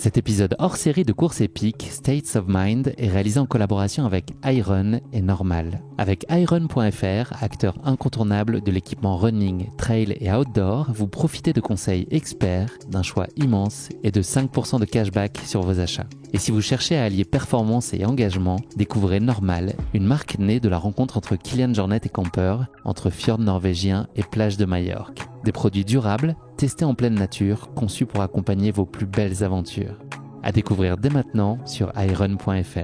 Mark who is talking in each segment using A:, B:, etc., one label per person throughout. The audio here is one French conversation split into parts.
A: Cet épisode hors série de course épique, States of Mind, est réalisé en collaboration avec iRun et Normal. Avec iRun.fr, acteur incontournable de l'équipement running, trail et outdoor, vous profitez de conseils experts, d'un choix immense et de 5% de cashback sur vos achats. Et si vous cherchez à allier performance et engagement, découvrez Normal, une marque née de la rencontre entre Kilian Jornet et Camper, entre fjords norvégiens et plages de Majorque. Des produits durables, testés en pleine nature, conçus pour accompagner vos plus belles aventures. À découvrir dès maintenant sur iRun.fr.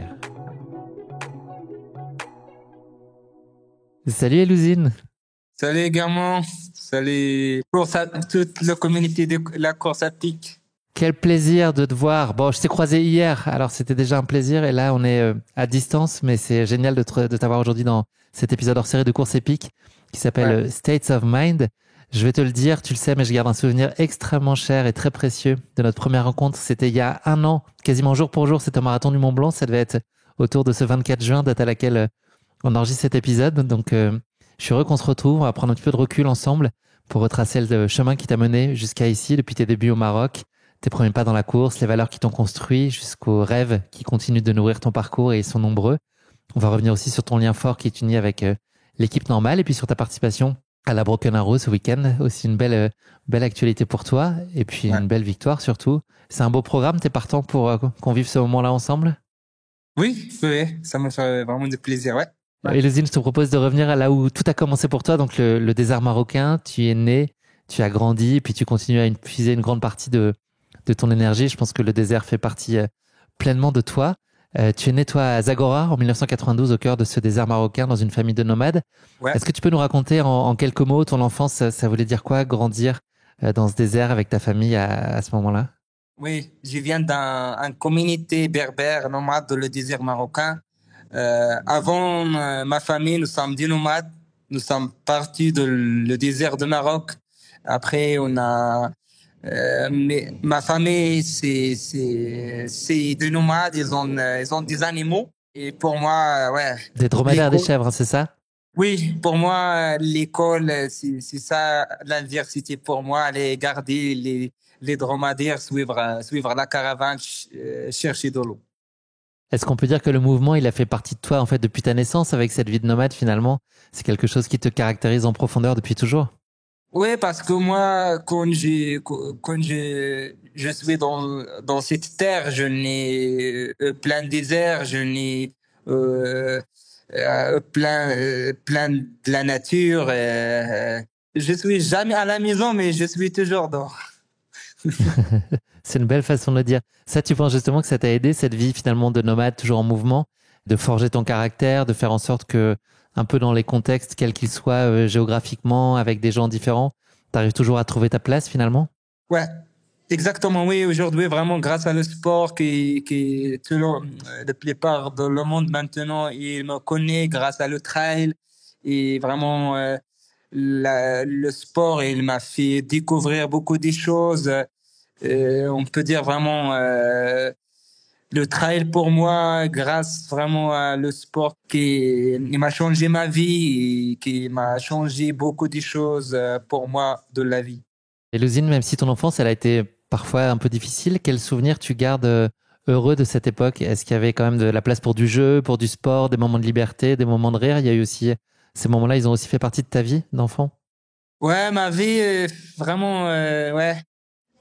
A: Salut Elouzine.
B: Salut également. Salut pour toute la communauté de la course haptique.
A: Quel plaisir de te voir. Bon, je t'ai croisé hier, alors c'était déjà un plaisir. Et là, on est à distance, mais c'est génial de t'avoir aujourd'hui dans cet épisode hors série de course épique qui s'appelle States of Mind. Je vais te le dire, tu le sais, mais je garde un souvenir extrêmement cher et très précieux de notre première rencontre. C'était il y a un an, quasiment jour pour jour. C'était au marathon du Mont Blanc. Ça devait être autour de ce 24 juin, date à laquelle on enregistre cet épisode. Donc, je suis heureux qu'on se retrouve. On va prendre un petit peu de recul ensemble pour retracer le chemin qui t'a mené jusqu'à ici, depuis tes débuts au Maroc, tes premiers pas dans la course, les valeurs qui t'ont construit, jusqu'aux rêves qui continuent de nourrir ton parcours et ils sont nombreux. On va revenir aussi sur ton lien fort qui est uni avec l'équipe Normale et puis sur ta participation à la Broken Arrow ce week-end. Aussi une belle actualité pour toi et puis une belle victoire surtout. C'est un beau programme. T'es partant pour qu'on vive ce moment-là ensemble?
B: Oui, ça me fait vraiment de plaisir, ouais.
A: Elouzine, je te propose de revenir à là où tout a commencé pour toi, donc le désert marocain. Tu es né, tu as grandi, et puis tu continues à puiser une grande partie de ton énergie. Je pense que le désert fait partie pleinement de toi. Tu es né, toi, à Zagora, en 1992, au cœur de ce désert marocain, dans une famille de nomades. Ouais. Est-ce que tu peux nous raconter en quelques mots ton enfance? Ça voulait dire quoi, grandir dans ce désert avec ta famille à ce moment-là?
B: Oui, je viens d'une communauté berbère nomade dans le désert marocain. Avant ma famille, nous sommes des nomades. Nous sommes partis le désert de Maroc. Après, mais ma famille, c'est des nomades. Ils ont des animaux. Et pour moi,
A: des dromadaires, des chèvres, hein, c'est ça?
B: Oui, pour moi, l'école, c'est ça, l'université pour moi, aller garder les dromadaires, suivre la caravane, chercher de l'eau.
A: Est-ce qu'on peut dire que le mouvement, il a fait partie de toi, en fait, depuis ta naissance, avec cette vie de nomade, finalement? C'est quelque chose qui te caractérise en profondeur depuis toujours?
B: Oui, parce que moi, quand je suis dans cette terre, je n'ai plein de désert, je n'ai plein de la nature. Je suis jamais à la maison, mais je suis toujours dehors.
A: C'est une belle façon de le dire. Ça, tu penses justement que ça t'a aidé, cette vie finalement de nomade, toujours en mouvement, de forger ton caractère, de faire en sorte que, un peu dans les contextes, quels qu'ils soient géographiquement, avec des gens différents, t'arrives toujours à trouver ta place finalement?
B: Ouais, exactement, oui. Aujourd'hui, vraiment, grâce à le sport la plupart de le monde maintenant, il me connaît grâce à le trail. Et vraiment, le sport, il m'a fait découvrir beaucoup de choses. On peut dire vraiment le trail pour moi, grâce vraiment à le sport il m'a changé ma vie et qui m'a changé beaucoup de choses pour moi de la vie.
A: Elouzine, même si ton enfance, elle a été parfois un peu difficile, quel souvenir tu gardes heureux de cette époque? Est-ce qu'il y avait quand même de la place pour du jeu, pour du sport, des moments de liberté, des moments de rire? Il y a eu aussi ces moments-là, ils ont aussi fait partie de ta vie d'enfant?
B: Ouais, ma vie, vraiment, ouais.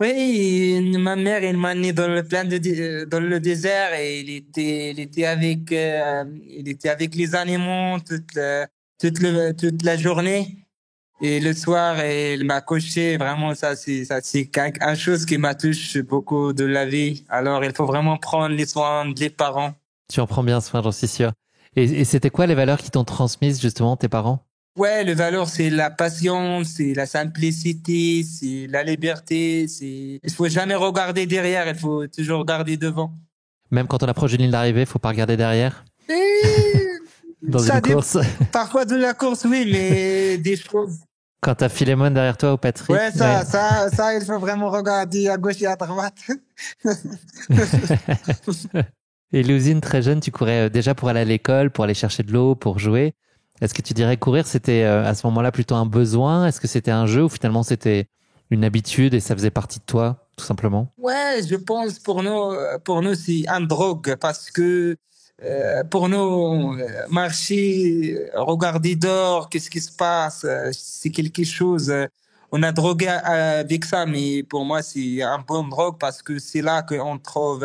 B: Oui, ma mère, elle m'a né dans dans le désert et il était avec les animaux toute la journée. Et le soir, elle m'a couché. Vraiment, c'est quelque chose qui m'a touché beaucoup de la vie. Alors, il faut vraiment prendre les soins des parents.
A: Tu en prends bien soin, j'en suis sûr. Et c'était quoi les valeurs qui t'ont transmises justement tes parents?
B: Ouais, les valeurs, c'est la passion, c'est la simplicité, c'est la liberté, il faut jamais regarder derrière, il faut toujours regarder devant.
A: Même quand on approche d'une ligne d'arrivée, faut pas regarder derrière? Dans une course?
B: Parfois de la course, oui, mais des choses.
A: Quand t'as Philémon derrière toi ou Patrick?
B: Ouais, ça, il faut vraiment regarder à gauche et à droite.
A: Et Elouzine, très jeune, tu courais déjà pour aller à l'école, pour aller chercher de l'eau, pour jouer. Est-ce que tu dirais courir, c'était à ce moment-là plutôt un besoin? Est-ce que c'était un jeu ou finalement c'était une habitude et ça faisait partie de toi tout simplement?
B: Ouais, je pense pour nous c'est un drogue parce que pour nous marcher, regarder dehors, qu'est-ce qui se passe, c'est quelque chose. On a drogué avec ça, mais pour moi c'est un bon drogue parce que c'est là qu'on trouve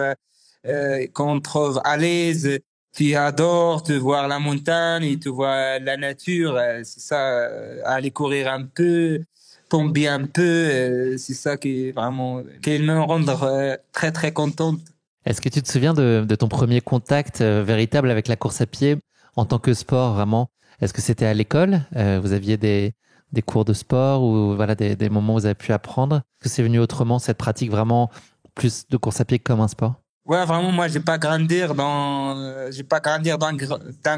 B: à l'aise. Tu adores te voir la montagne et te voir la nature. C'est ça, aller courir un peu, tomber un peu, c'est ça qui me rend très très contente.
A: Est-ce que tu te souviens de ton premier contact véritable avec la course à pied en tant que sport, vraiment? Est-ce que c'était à l'école? Vous aviez des cours de sport ou voilà, des moments où vous avez pu apprendre? Est-ce que c'est venu autrement, cette pratique vraiment plus de course à pied comme un sport?
B: Ouais, vraiment, moi, j'ai pas grandir dans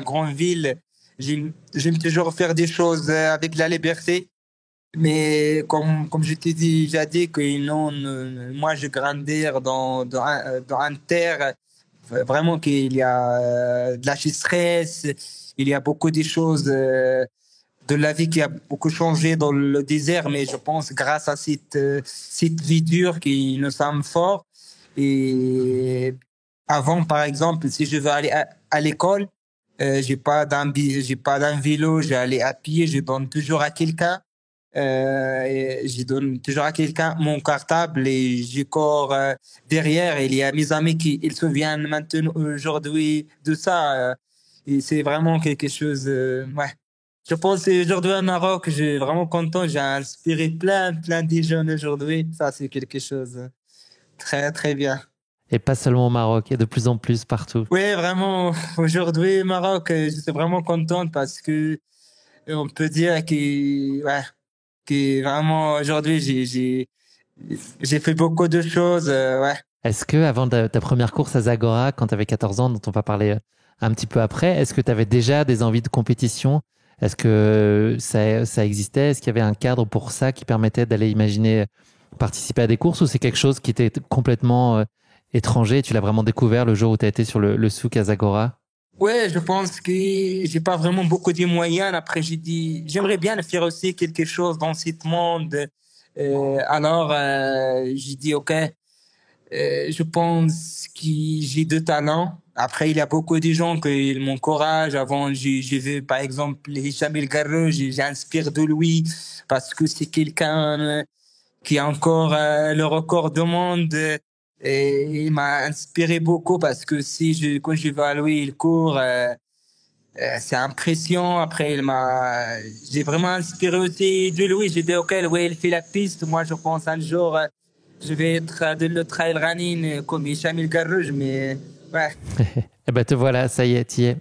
B: grande ville. J'aime toujours faire des choses avec la liberté. Mais comme je t'ai dit, j'ai dit que non, moi, je grandir dans un terre, vraiment qu'il y a de la stress, il y a beaucoup de choses de la vie qui a beaucoup changé dans le désert, mais je pense grâce à cette vie dure qui nous sommes forts. Et avant, par exemple, si je veux aller à l'école, j'ai pas d'un vélo, j'allais à pied, je donne toujours à quelqu'un. Et je donne toujours à quelqu'un mon cartable et je cours derrière. Il y a mes amis qui ils se souviennent maintenant aujourd'hui de ça. Et c'est vraiment quelque chose. Ouais. Je pense que aujourd'hui au Maroc, je suis vraiment content. J'ai inspiré plein de jeunes aujourd'hui. Ça, c'est quelque chose très très bien.
A: Et pas seulement au Maroc, et de plus en plus partout.
B: Oui, vraiment. Aujourd'hui, au Maroc, je suis vraiment content parce que on peut dire que vraiment aujourd'hui j'ai fait beaucoup de choses. Ouais.
A: Est-ce que avant ta première course à Zagora, quand tu avais 14 ans, dont on va parler un petit peu après, est-ce que tu avais déjà des envies de compétition? Est-ce que ça existait? Est-ce qu'il y avait un cadre pour ça qui permettait d'aller imaginer participer à des courses ou c'est quelque chose qui était complètement étranger et tu l'as vraiment découvert le jour où tu as été sur le souk à Zagora?
B: Ouais, je pense que j'ai pas vraiment beaucoup de moyens. Après, j'ai dit, j'aimerais bien faire aussi quelque chose dans ce monde. Alors, j'ai dit, OK, je pense que j'ai de talent. Après, il y a beaucoup de gens qui m'encouragent. Avant, j'ai vu, par exemple, Hicham El Garou, j'inspire de lui parce que c'est quelqu'un qui a encore le record du monde. Et il m'a inspiré beaucoup parce que quand je vais à lui, il court, c'est impressionnant. Après, j'ai vraiment inspiré aussi de lui. J'ai dit, OK, lui, il fait la piste. Moi, je pense un jour, je vais être de le trail running comme Hicham El Garrouj, mais ouais.
A: Eh ben te voilà, ça y est, t'y es.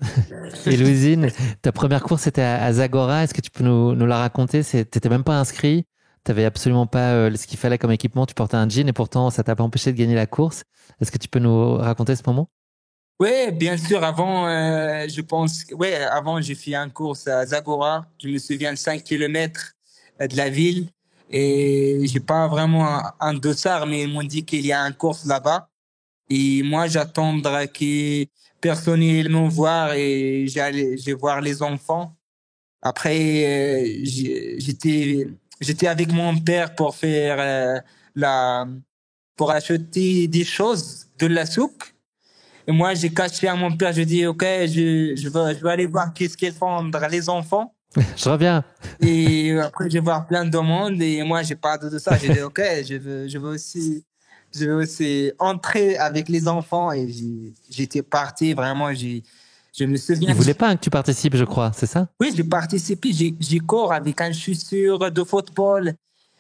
A: Et Louisine, ta première course était à Zagora. Est-ce que tu peux nous la raconter? T'étais même pas inscrit. T'avais absolument pas ce qu'il fallait comme équipement. Tu portais un jean et pourtant ça t'a pas empêché de gagner la course. Est-ce que tu peux nous raconter ce moment?
B: Oui, bien sûr. Avant, avant, j'ai fait une course à Zagora. Je me souviens 5 kilomètres de la ville. Et j'ai pas vraiment un dossard, mais ils m'ont dit qu'il y a une course là-bas. Et moi, j'attendrai que personne ne me voit et je vais voir les enfants. Après, j'étais avec mon père pour faire la, pour acheter des choses de la souk. Et moi, j'ai caché à mon père, je dis, OK, je veux aller voir qu'est-ce qu'ils font les enfants.
A: Je reviens.
B: Et après, je vais voir plein de monde et moi, j'ai pas de ça. J'ai dit, OK, je veux aussi entrer avec les enfants et j'étais parti vraiment, je me souviens.
A: Il voulait pas que tu participes, je crois, c'est ça?
B: Oui, j'ai participé, j'ai cours avec une chaussure de football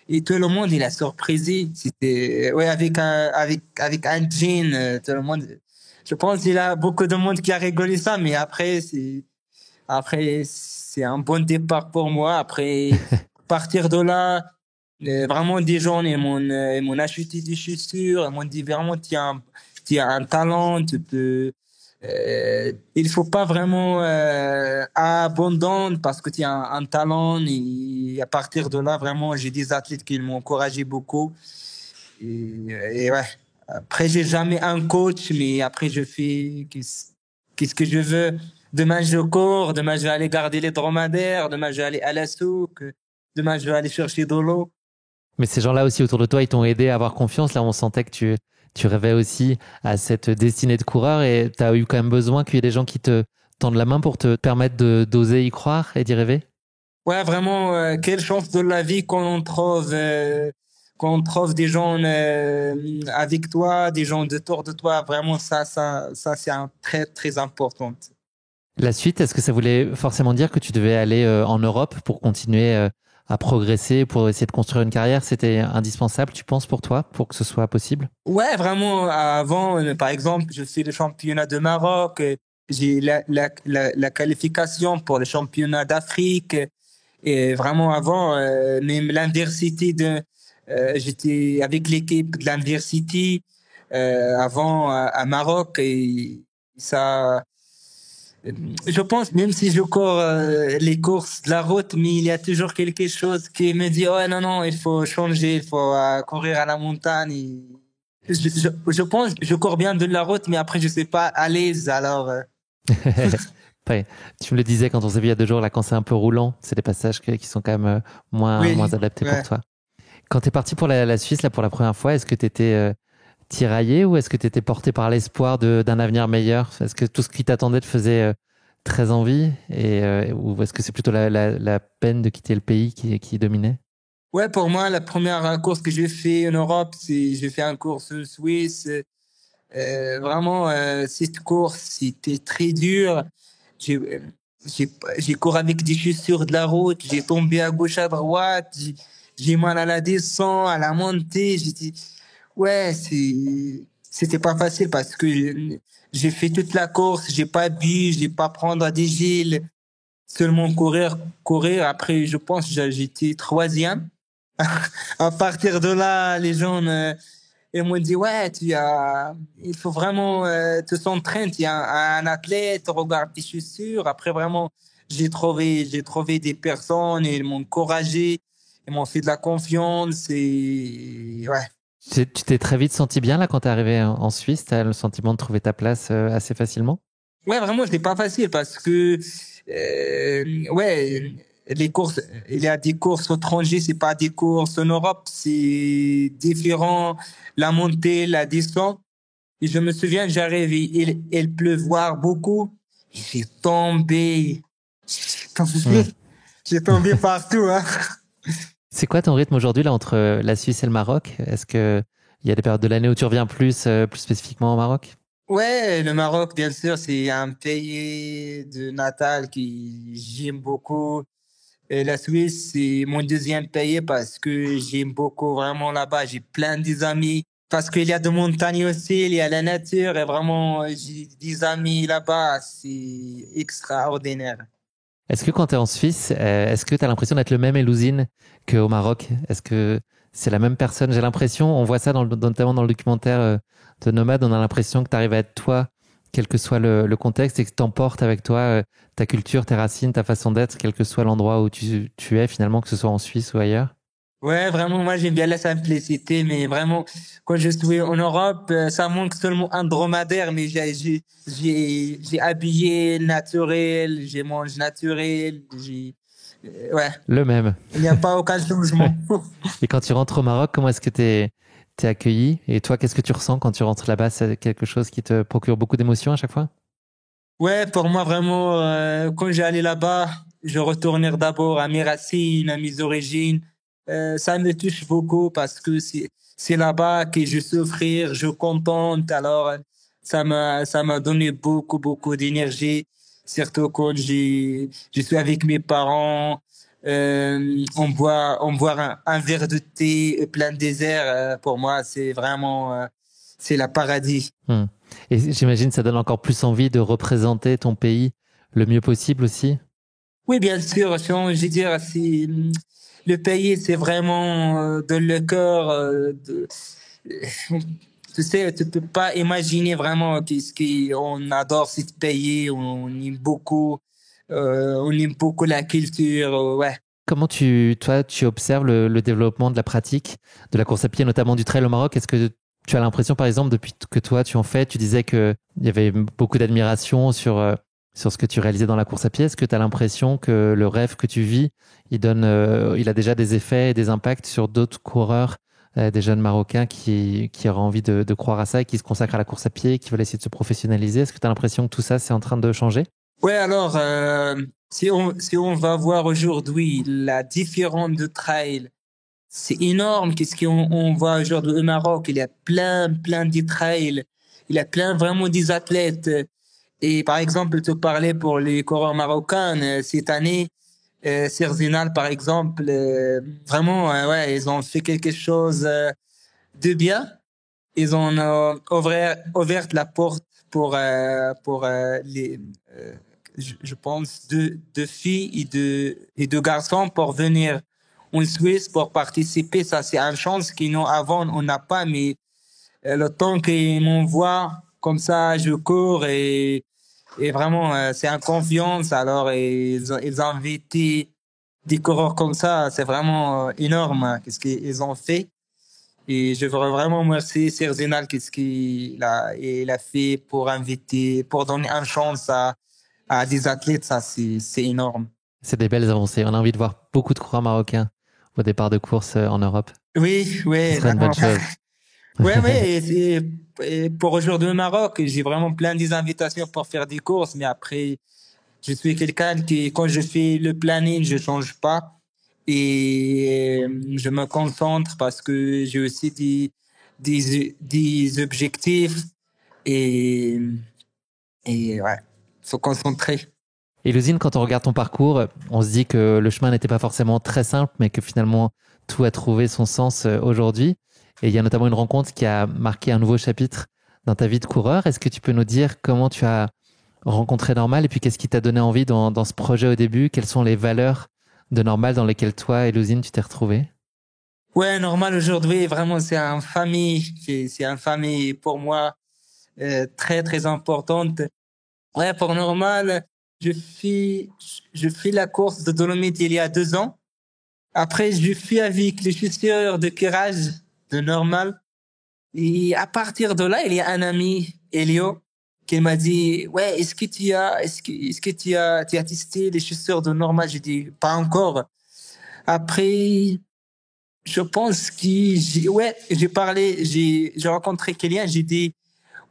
B: et tout le monde, il a surprisé. C'était, ouais, avec un jean, tout le monde. Je pense qu'il y a beaucoup de monde qui a rigolé ça, mais après, c'est un bon départ pour moi. Après, partir de là, vraiment des gens, ils m'ont acheté des chaussures, ils m'ont dit vraiment, tu as un talent, tu peux, il faut pas vraiment abandonner parce que tu as un talent et à partir de là, vraiment, j'ai des athlètes qui m'ont encouragé beaucoup. Et ouais. Après, j'ai jamais un coach, mais après, je fais qu'est-ce que je veux. Demain, je cours. Demain, je vais aller garder les dromadaires. Demain, je vais aller à la souk. Demain, je vais aller chercher de l'eau.
A: Mais ces gens-là aussi autour de toi, ils t'ont aidé à avoir confiance. Là, on sentait que tu rêvais aussi à cette destinée de coureur et tu as eu quand même besoin qu'il y ait des gens qui te tendent la main pour te permettre d'oser y croire et d'y rêver.
B: Ouais, vraiment, quelle chance de la vie qu'on trouve des gens avec toi, des gens autour de toi. Vraiment, ça, c'est un très, très important.
A: La suite, est-ce que ça voulait forcément dire que tu devais aller en Europe pour continuer à progresser, pour essayer de construire une carrière? C'était indispensable, tu penses, pour toi, pour que ce soit possible?
B: Ouais, vraiment, avant, par exemple, je fais le championnat de Maroc, j'ai la qualification pour le championnat d'Afrique. Et vraiment, avant, même l'université j'étais avec l'équipe de l'université avant à Maroc et ça, je pense, même si je cours les courses de la route, mais il y a toujours quelque chose qui me dit, oh non, non, il faut changer, il faut courir à la montagne. Je pense, je cours bien de la route, mais après, je sais pas à l'aise, alors.
A: Ouais, tu me le disais quand on s'est vu il y a 2 jours, là, quand c'est un peu roulant, c'est des passages qui sont quand même moins
B: Oui,
A: adaptés pour
B: ouais.
A: toi. Quand tu es parti pour la Suisse, là, pour la première fois, est-ce que tu étais tiraillé ou est-ce que tu étais porté par l'espoir d'un avenir meilleur? Est-ce que tout ce qui t'attendait te faisait très envie ou est-ce que c'est plutôt la peine de quitter le pays qui dominait?
B: Ouais, pour moi, la première course que j'ai fait en Europe, j'ai fait un course en Suisse. Vraiment, cette course, c'était très dur. J'ai, euh, j'ai couru avec des chaussures de la route. J'ai tombé à gauche, à droite. J'ai mal à la descente, à la montée. Ouais, c'était pas facile parce que j'ai fait toute la course. J'ai pas bu, j'ai pas prendre des gels. Seulement courir, courir. Après, je pense, j'étais troisième. À partir de là, les gens, ils m'ont dit, ouais, il faut vraiment te s'entraîner. Il y a un athlète, regarde tes chaussures. Après, vraiment, j'ai trouvé des personnes et ils m'ont encouragé, ils m'ont fait de la confiance et ouais.
A: Tu t'es très vite senti bien là quand t'es arrivé en Suisse? T'as le sentiment de trouver ta place assez facilement?
B: Ouais, vraiment, c'était pas facile parce que, ouais, les courses, il y a des courses étrangères, c'est pas des courses en Europe, c'est différent. La montée, la descente. Et je me souviens, j'arrive, il pleuvoir beaucoup. Et
A: Hmm.
B: j'ai tombé partout, hein.
A: C'est quoi ton rythme aujourd'hui là entre la Suisse et le Maroc? Est-ce que il y a des périodes de l'année où tu reviens plus spécifiquement au Maroc?
B: Ouais, le Maroc, bien sûr, c'est un pays de natal qui j'aime beaucoup. Et la Suisse, c'est mon deuxième pays parce que j'aime beaucoup vraiment là-bas. J'ai plein d'amis. Parce qu'il y a de montagnes aussi, il y a la nature et vraiment, j'ai des amis là-bas. C'est extraordinaire.
A: Est-ce que quand tu es en Suisse, est-ce que tu as l'impression d'être le même Élouzine qu'au Maroc? Est-ce que c'est la même personne? J'ai l'impression, on voit ça notamment dans le documentaire de Nomade, on a l'impression que tu arrives à être toi, quel que soit le contexte, et que tu emportes avec toi ta culture, tes racines, ta façon d'être, quel que soit l'endroit où tu es finalement, que ce soit en Suisse ou ailleurs.
B: Ouais, vraiment, moi j'aime bien la simplicité, mais vraiment, quand je suis en Europe, ça manque seulement un dromadaire, mais j'ai habillé naturel, j'ai mangé naturel, ouais,
A: Le même.
B: il n'y a pas aucun changement.
A: Et quand tu rentres au Maroc, comment est-ce que t'es accueilli? Et toi, qu'est-ce que tu ressens quand tu rentres là-bas? C'est quelque chose qui te procure beaucoup d'émotions à chaque fois?
B: Ouais, pour moi vraiment, quand j'allais là-bas, je retournais d'abord à mes racines, à mes origines. Ça me touche beaucoup parce que c'est là-bas que je souffrir, je contente. Alors ça m'a donné beaucoup d'énergie, surtout quand je suis avec mes parents. On boit un verre de thé plein désert. Pour moi, c'est vraiment c'est la paradis.
A: Hmm. Et j'imagine que ça donne encore plus envie de représenter ton pays le mieux possible aussi.
B: Oui, bien sûr. Je veux dire, le pays, c'est vraiment de le cœur. Tu sais, tu peux pas imaginer vraiment qu'est-ce qu'on adore ce pays. On aime beaucoup la culture. Ouais.
A: Comment toi, tu observes le développement de la pratique de la course à pied, notamment du trail au Maroc? Est-ce que tu as l'impression, par exemple, depuis que toi, tu en fais, tu disais qu'il y avait beaucoup d'admiration sur sur ce que tu réalisais dans la course à pied. Est-ce que tu as l'impression que le rêve que tu vis, il a déjà des effets et des impacts sur d'autres coureurs, des jeunes Marocains qui auraient envie de croire à ça et qui se consacrent à la course à pied, qui veulent essayer de se professionnaliser? Est-ce que tu as l'impression que tout ça, c'est en train de changer?
B: Ouais, alors, si on va voir aujourd'hui la différence de trail, c'est énorme. Qu'est-ce qu'on voit aujourd'hui au Maroc? Il y a plein de trails. Il y a plein vraiment des athlètes. Et par exemple, te parler pour les coureurs marocains, cette année, Serzinal, par exemple, vraiment, ouais, ils ont fait quelque chose de bien. Ils ont ouvert la porte pour les, je pense, deux filles et deux garçons pour venir en Suisse pour participer. Ça, c'est une chance qu'avant, on n'a pas, mais le temps qu'ils m'envoient, comme ça, je cours et vraiment, c'est en confiance. Alors, ils ont invité des coureurs comme ça. C'est vraiment énorme, hein, qu'est-ce qu'ils ont fait. Et je veux vraiment remercier Serginal, qu'est-ce il a fait pour inviter, pour donner une chance à des athlètes. Ça, c'est énorme.
A: C'est des belles avancées. On a envie de voir beaucoup de coureurs marocains au départ de course en Europe.
B: Oui,
A: Ce serait une bonne chose.
B: Ouais, et pour aujourd'hui au Maroc, j'ai vraiment plein des invitations pour faire des courses, mais après, je suis quelqu'un qui, quand je fais le planning, je change pas et je me concentre parce que j'ai aussi des objectifs et, et ouais, faut concentrer.
A: Et Luzine, quand on regarde ton parcours, on se dit que le chemin n'était pas forcément très simple, mais que finalement, tout a trouvé son sens aujourd'hui. Et il y a notamment une rencontre qui a marqué un nouveau chapitre dans ta vie de coureur. Est-ce que tu peux nous dire comment tu as rencontré Normal et puis qu'est-ce qui t'a donné envie dans ce projet au début? Quelles sont les valeurs de Normal dans lesquelles toi et Luzine, tu t'es retrouvés?
B: Ouais, Normal aujourd'hui, vraiment, c'est une famille. C'est une famille pour moi très, très importante. Ouais, pour Normal, je fais, je fais la course de Dolomites il y a 2 ans. Après, je fais avec les chaussures de tirage de Normal. Et à partir de là, il y a un ami, Elio, qui m'a dit, ouais, est-ce que tu as testé les chaussures de Normal? J'ai dit, pas encore. Après, je pense ouais, j'ai rencontré quelqu'un, j'ai dit,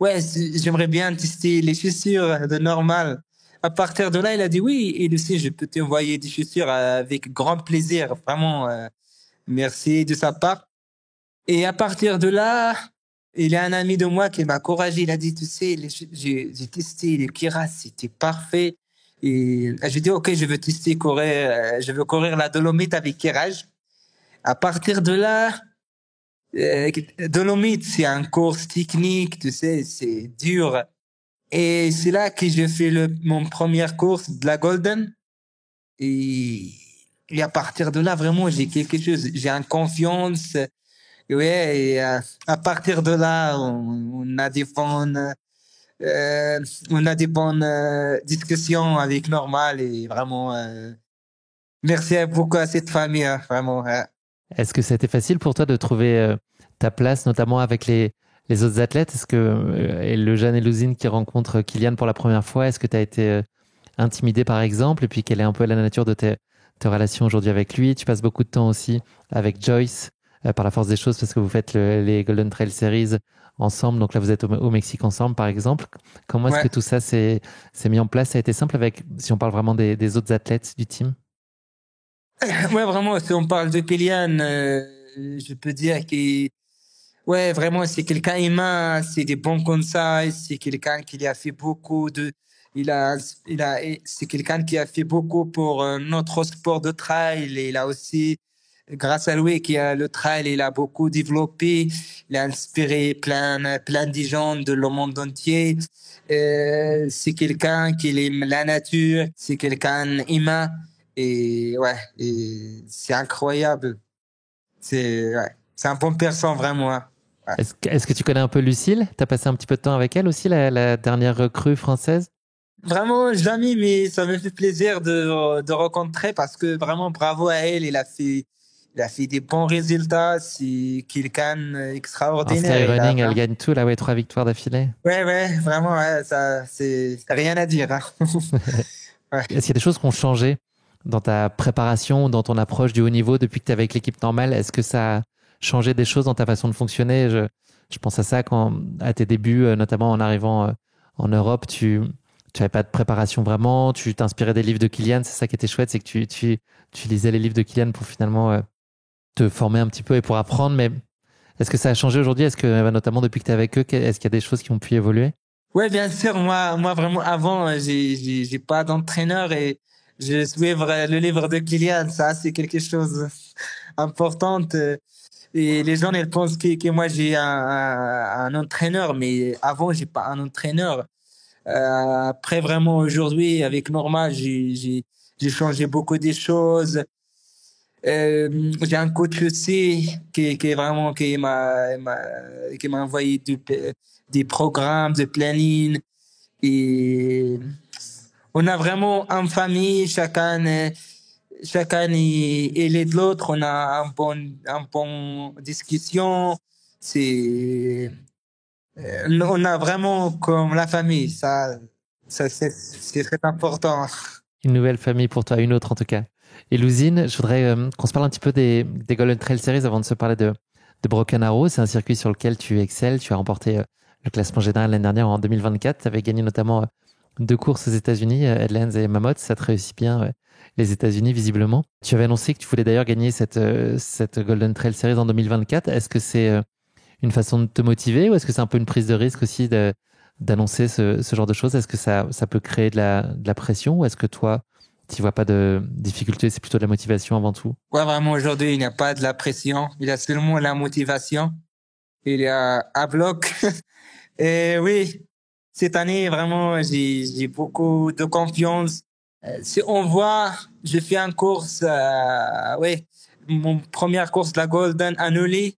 B: ouais, j'aimerais bien tester les chaussures de Normal. À partir de là, il a dit oui, et aussi, je peux t'envoyer des chaussures avec grand plaisir. Vraiment, merci de sa part. Et à partir de là, il y a un ami de moi qui m'a encouragé. Il a dit, tu sais, j'ai testé les Kira, c'était parfait. Et j'ai dit, OK, je veux courir la Dolomite avec Kirage. À partir de là, Dolomite, c'est un course technique, tu sais, c'est dur. Et c'est là que j'ai fait mon première course de la Golden. Et, et à partir de là, vraiment, j'ai quelque chose, j'ai une confiance. Ouais, et à partir de là, on a des bonnes discussions avec Normal et vraiment, merci beaucoup à cette famille, hein, vraiment.
A: Est-ce que ça a été facile pour toi de trouver ta place, notamment avec les autres athlètes? Est-ce que et le jeune Elouzine qui rencontre Kylian pour la première fois, est-ce que tu as été intimidé par exemple? Et puis quelle est un peu la nature de tes relations aujourd'hui avec lui? Tu passes beaucoup de temps aussi avec Joyce par la force des choses parce que vous faites les Golden Trail Series ensemble. Donc là, vous êtes au Mexique ensemble, par exemple. Comment est-ce
B: Ouais.
A: que tout ça s'est mis en place? Ça a été simple avec, si on parle vraiment des autres athlètes du team?
B: Ouais, vraiment, si on parle de Kylian, je peux dire que, ouais, vraiment, c'est quelqu'un humain, c'est des bons conseils, c'est quelqu'un qui a fait beaucoup il a, c'est quelqu'un qui a fait beaucoup pour notre sport de trail. Il a aussi, grâce à lui, le trail, il a beaucoup développé, il a inspiré plein de gens de le monde entier. C'est quelqu'un qui aime la nature, c'est quelqu'un humain. Et ouais, et c'est incroyable. C'est un bon personne, vraiment, hein. Ouais.
A: Est-ce que tu connais un peu Lucille? Tu as passé un petit peu de temps avec elle aussi, la dernière recrue française?
B: Vraiment, jamais, mais ça me fait plaisir de rencontrer parce que vraiment, bravo à elle. Il a fait des bons résultats. C'est quelqu'un
A: En
B: extraordinaire.
A: skyrunning, elle gagne tout, là, ouais, 3 victoires d'affilée.
B: Ouais, vraiment, ouais, ça, c'est rien à dire. Hein. Ouais.
A: Est-ce qu'il y a des choses qui ont changé dans ta préparation, dans ton approche du haut niveau depuis que tu es avec l'équipe normale? Est-ce que ça a changé des choses dans ta façon de fonctionner? Je pense à ça quand, à tes débuts, notamment en arrivant en Europe, tu n'avais pas de préparation vraiment, tu t'inspirais des livres de Kylian. C'est ça qui était chouette, c'est que tu lisais les livres de Kylian pour finalement te former un petit peu et pour apprendre. Mais est-ce que ça a changé aujourd'hui? Est-ce que, notamment depuis que tu es avec eux, est-ce qu'il y a des choses qui ont pu évoluer?
B: Ouais, bien sûr. Moi, vraiment, avant, j'ai pas d'entraîneur et je suivre le livre de Kylian. Ça, c'est quelque chose d'important. Et les gens, ils pensent que moi, j'ai un entraîneur, mais avant, j'ai pas un entraîneur. Après, vraiment, aujourd'hui, avec Norma, j'ai changé beaucoup des choses. J'ai un coach aussi qui est vraiment, qui m'a envoyé des programmes, de planning. Et on a vraiment en famille, chacun il aide l'autre. On a un bon discussion. C'est, on a vraiment comme la famille. Ça c'est très important.
A: Une nouvelle famille pour toi, une autre en tout cas. Et Louzine, je voudrais qu'on se parle un petit peu des Golden Trail Series avant de se parler de Broken Arrow. C'est un circuit sur lequel tu excelles. Tu as remporté le classement général l'année dernière en 2024. Tu avais gagné notamment 2 courses aux États-Unis, Headlands et Mammoth. Ça te réussit bien, les États-Unis, visiblement. Tu avais annoncé que tu voulais d'ailleurs gagner cette Golden Trail Series en 2024. Est-ce que c'est une façon de te motiver ou est-ce que c'est un peu une prise de risque aussi d'annoncer ce genre de choses? Est-ce que ça peut créer de la pression ou est-ce que toi, tu vois pas de difficulté, c'est plutôt de la motivation avant tout?
B: Ouais, vraiment, aujourd'hui, il n'y a pas de la pression. Il y a seulement la motivation. Il y a un bloc. Et oui, cette année, vraiment, j'ai beaucoup de confiance. Si on voit, je fais une course, oui, mon première course de la Golden annulée.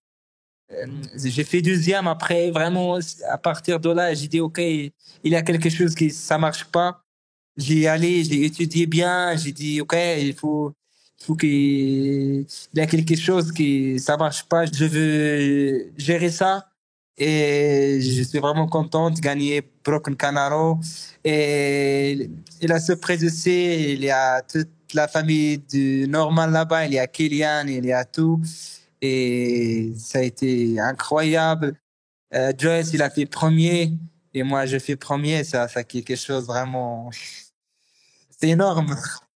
B: J'ai fait deuxième après, vraiment, à partir de là, j'ai dit, OK, il y a quelque chose qui, ça marche pas. J'ai allé, j'ai étudié bien, j'ai dit, OK, il faut qu'il y a quelque chose qui, ça marche pas, je veux gérer ça. Et je suis vraiment content de gagner Broken Canaro. Et la surprise aussi, il y a toute la famille du Norman là-bas, il y a Kylian, il y a tout. Et ça a été incroyable. Joyce, il a fait premier. Et moi, je fais premier. Ça quelque chose vraiment, c'est énorme.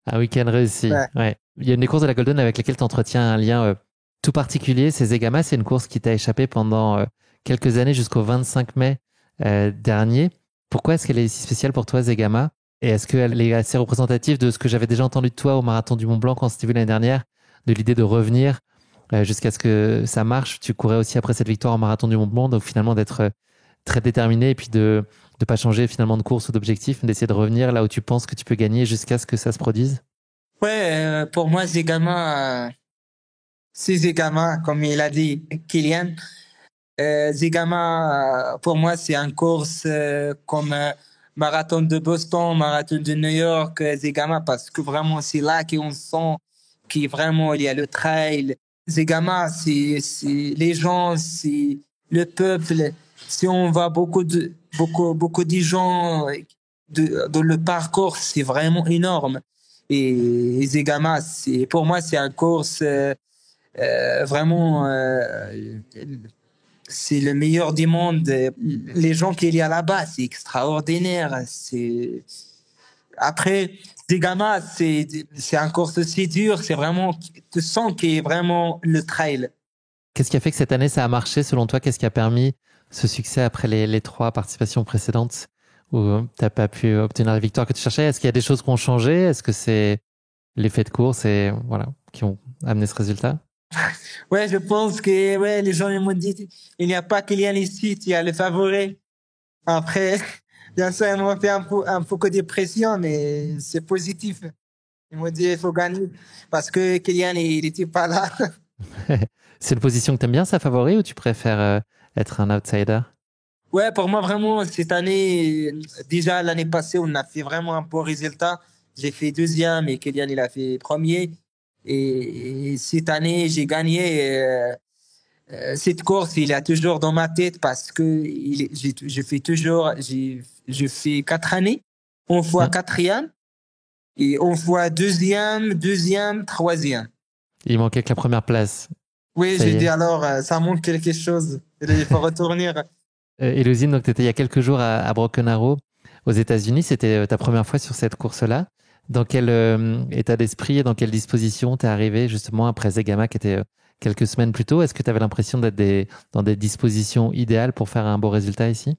A: Un week-end réussi.
B: Ouais.
A: Ouais. Il y a une des courses de la Golden avec laquelle tu entretiens un lien tout particulier. C'est Zegama. C'est une course qui t'a échappé pendant quelques années jusqu'au 25 mai dernier. Pourquoi est-ce qu'elle est si spéciale pour toi, Zegama? Et est-ce qu'elle est assez représentative de ce que j'avais déjà entendu de toi au Marathon du Mont Blanc quand c'était vu l'année dernière, de l'idée de revenir jusqu'à ce que ça marche? Tu courais aussi après cette victoire au Marathon du Mont Blanc, donc finalement d'être très déterminé et puis de ne pas changer finalement de course ou d'objectif, mais d'essayer de revenir là où tu penses que tu peux gagner jusqu'à ce que ça se produise?
B: Ouais, pour moi, c'est Zegama, comme il a dit, Kylian. Zegama, pour moi, c'est une course comme marathon de Boston, marathon de New York, Zegama, parce que vraiment, c'est là qu'on sent qu'il vraiment, il y a le trail. Zegama, c'est les gens, c'est le peuple. Si on voit beaucoup de gens dans le parcours, c'est vraiment énorme. Et Zegama, pour moi, c'est une course vraiment, c'est le meilleur du monde. Les gens qu'il y a là-bas, c'est extraordinaire. Après, Zegama, c'est une course aussi dure. C'est vraiment, tu sens qu'il est vraiment le trail.
A: Qu'est-ce qui a fait que cette année ça a marché selon toi? Qu'est-ce qui a permis ce succès après les 3 participations précédentes où tu n'as pas pu obtenir la victoire que tu cherchais? Est-ce qu'il y a des choses qui ont changé? Est-ce que c'est l'effet de course et voilà qui ont amené ce résultat?
B: Ouais, je pense que ouais, les gens ils m'ont dit il n'y a pas Kylian ici, il y a le favori. Après, bien sûr, ils m'ont fait un peu de pression, mais c'est positif. Ils m'ont dit il faut gagner parce que Kylian il n'était pas là.
A: C'est une position que tu aimes bien, ça favori, ou tu préfères être un outsider?
B: Ouais, pour moi vraiment cette année, déjà l'année passée, on a fait vraiment un bon résultat. J'ai fait deuxième et Kylian il a fait premier. Et cette année, j'ai gagné. Cette course, il est toujours dans ma tête parce que je fais toujours, je fais 4 années, on fois
A: Hmm.
B: quatrième et on fois deuxième, troisième.
A: Il manquait que la première place.
B: Oui,
A: Ça y
B: j'ai dit
A: est.
B: alors, ça manque quelque chose. Il faut retourner.
A: Et Losine, donc tu étais il y a quelques jours à Broken Arrow aux États-Unis. C'était ta première fois sur cette course-là. Dans quel état d'esprit et dans quelle disposition t'es arrivé justement après Zegama qui était quelques semaines plus tôt? Est-ce que tu avais l'impression d'être dans des dispositions idéales pour faire un beau résultat ici?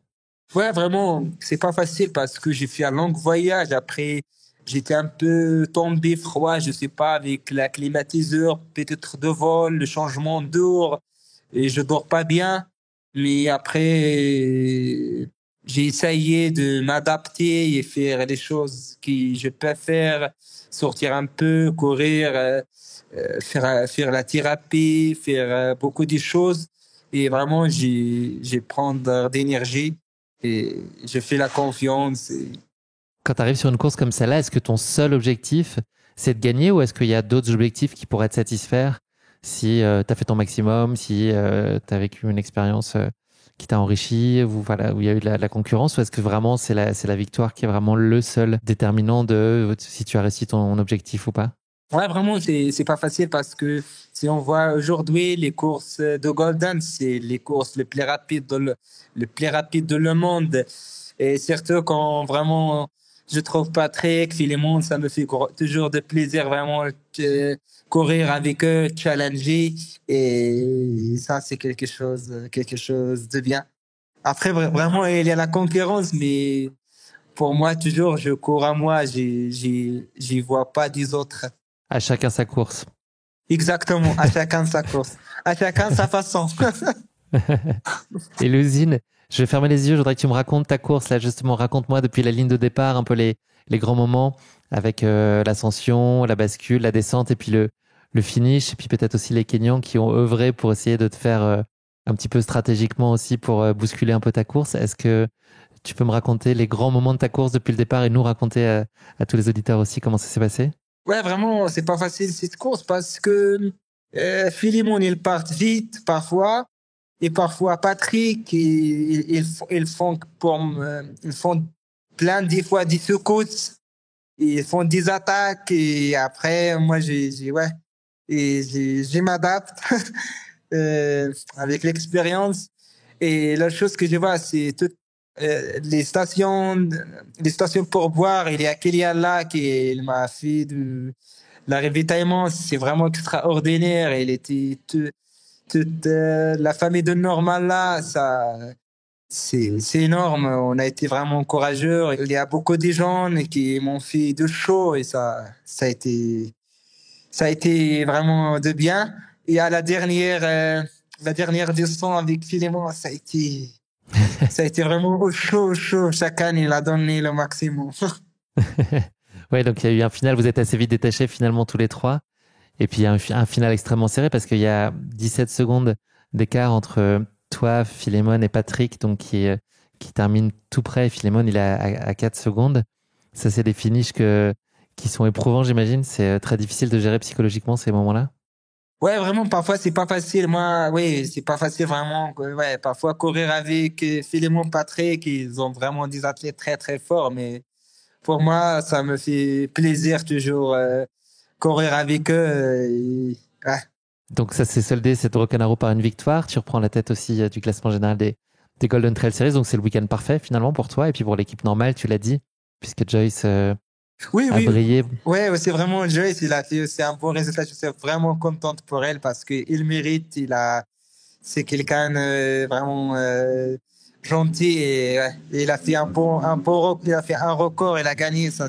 B: Ouais, vraiment, c'est pas facile parce que j'ai fait un long voyage. Après, j'étais un peu tombé froid, je sais pas, avec la climatiseur, peut-être de vol, le changement d'heure, et je dors pas bien. Mais après, j'ai essayé de m'adapter et faire des choses que je peux faire, sortir un peu, courir, faire la thérapie, faire beaucoup de choses. Et vraiment, j'ai prendre d'énergie et je fais la confiance.
A: Quand tu arrives sur une course comme celle-là, est-ce que ton seul objectif, c'est de gagner ou est-ce qu'il y a d'autres objectifs qui pourraient te satisfaire si tu as fait ton maximum, si tu as vécu une expérience qui t'a enrichi, ou voilà, où il y a eu de la concurrence, ou est-ce que vraiment c'est la victoire qui est vraiment le seul déterminant de si tu as réussi ton objectif ou pas?
B: Ouais, vraiment, c'est pas facile parce que si on voit aujourd'hui les courses de Golden, c'est les courses les plus rapides le plus rapide de le monde. Et surtout quand vraiment je trouve Patrick, Philemon, ça me fait toujours de plaisir vraiment de courir avec eux, challenger. Et ça, c'est quelque chose de bien. Après, vraiment, il y a la concurrence, mais pour moi, toujours, je cours à moi, j'y vois pas des autres.
A: À chacun sa course.
B: Exactement, à chacun sa course, à chacun sa façon.
A: Et l'usine, je vais fermer les yeux, je voudrais que tu me racontes ta course là justement, raconte-moi depuis la ligne de départ un peu les grands moments avec l'ascension, la bascule, la descente et puis le finish et puis peut-être aussi les Kenyans qui ont œuvré pour essayer de te faire un petit peu stratégiquement aussi pour bousculer un peu ta course. Est-ce que tu peux me raconter les grands moments de ta course depuis le départ et nous raconter à tous les auditeurs aussi comment ça s'est passé?
B: Ouais, vraiment, c'est pas facile cette course parce que Philemon, il part vite parfois et parfois Patrick, ils font plein des fois des secousses, ils font des attaques et après, moi, ouais, et je m'adapte avec l'expérience. Et la chose que je vois, c'est toutes les stations pour boire. Il y a Kylian là qui il m'a fait de la ravitaillement. C'est vraiment extraordinaire. Il était toute la famille de Normal là. Ça, c'est énorme. On a été vraiment courageux. Il y a beaucoup de gens qui m'ont fait de chaud et ça a été vraiment de bien. Et à la dernière descente avec Philemon, ça a été vraiment au chaud, au chaud. Chaque année, il a donné le maximum.
A: Ouais, donc il y a eu un final, vous êtes assez vite détachés finalement tous les trois. Et puis il y a un final extrêmement serré parce qu'il y a 17 secondes d'écart entre toi, Philémon et Patrick, donc qui termine tout près. Philémon, il est à 4 secondes. Ça, c'est des finishes qui sont éprouvants, j'imagine. C'est très difficile de gérer psychologiquement ces moments-là.
B: Ouais, vraiment, parfois, c'est pas facile. Moi, oui, c'est pas facile vraiment. Ouais, parfois, courir avec Philemon, Patrick, ils ont vraiment des athlètes très, très forts. Mais pour moi, ça me fait plaisir toujours courir avec eux. Ouais.
A: Donc ça s'est soldé, cette Broken Arrow, par une victoire. Tu reprends la tête aussi du classement général des Golden Trail Series. Donc c'est le week-end parfait finalement pour toi. Et puis pour l'équipe normale, tu l'as dit, puisque Joyce
B: Oui,
A: a
B: oui.
A: brillé.
B: Ouais, c'est vraiment Joyce, il a fait, c'est un bon résultat. Je suis vraiment contente pour elle parce qu'il mérite. C'est quelqu'un vraiment gentil et ouais, il a fait il a fait un record, il a gagné. Ça,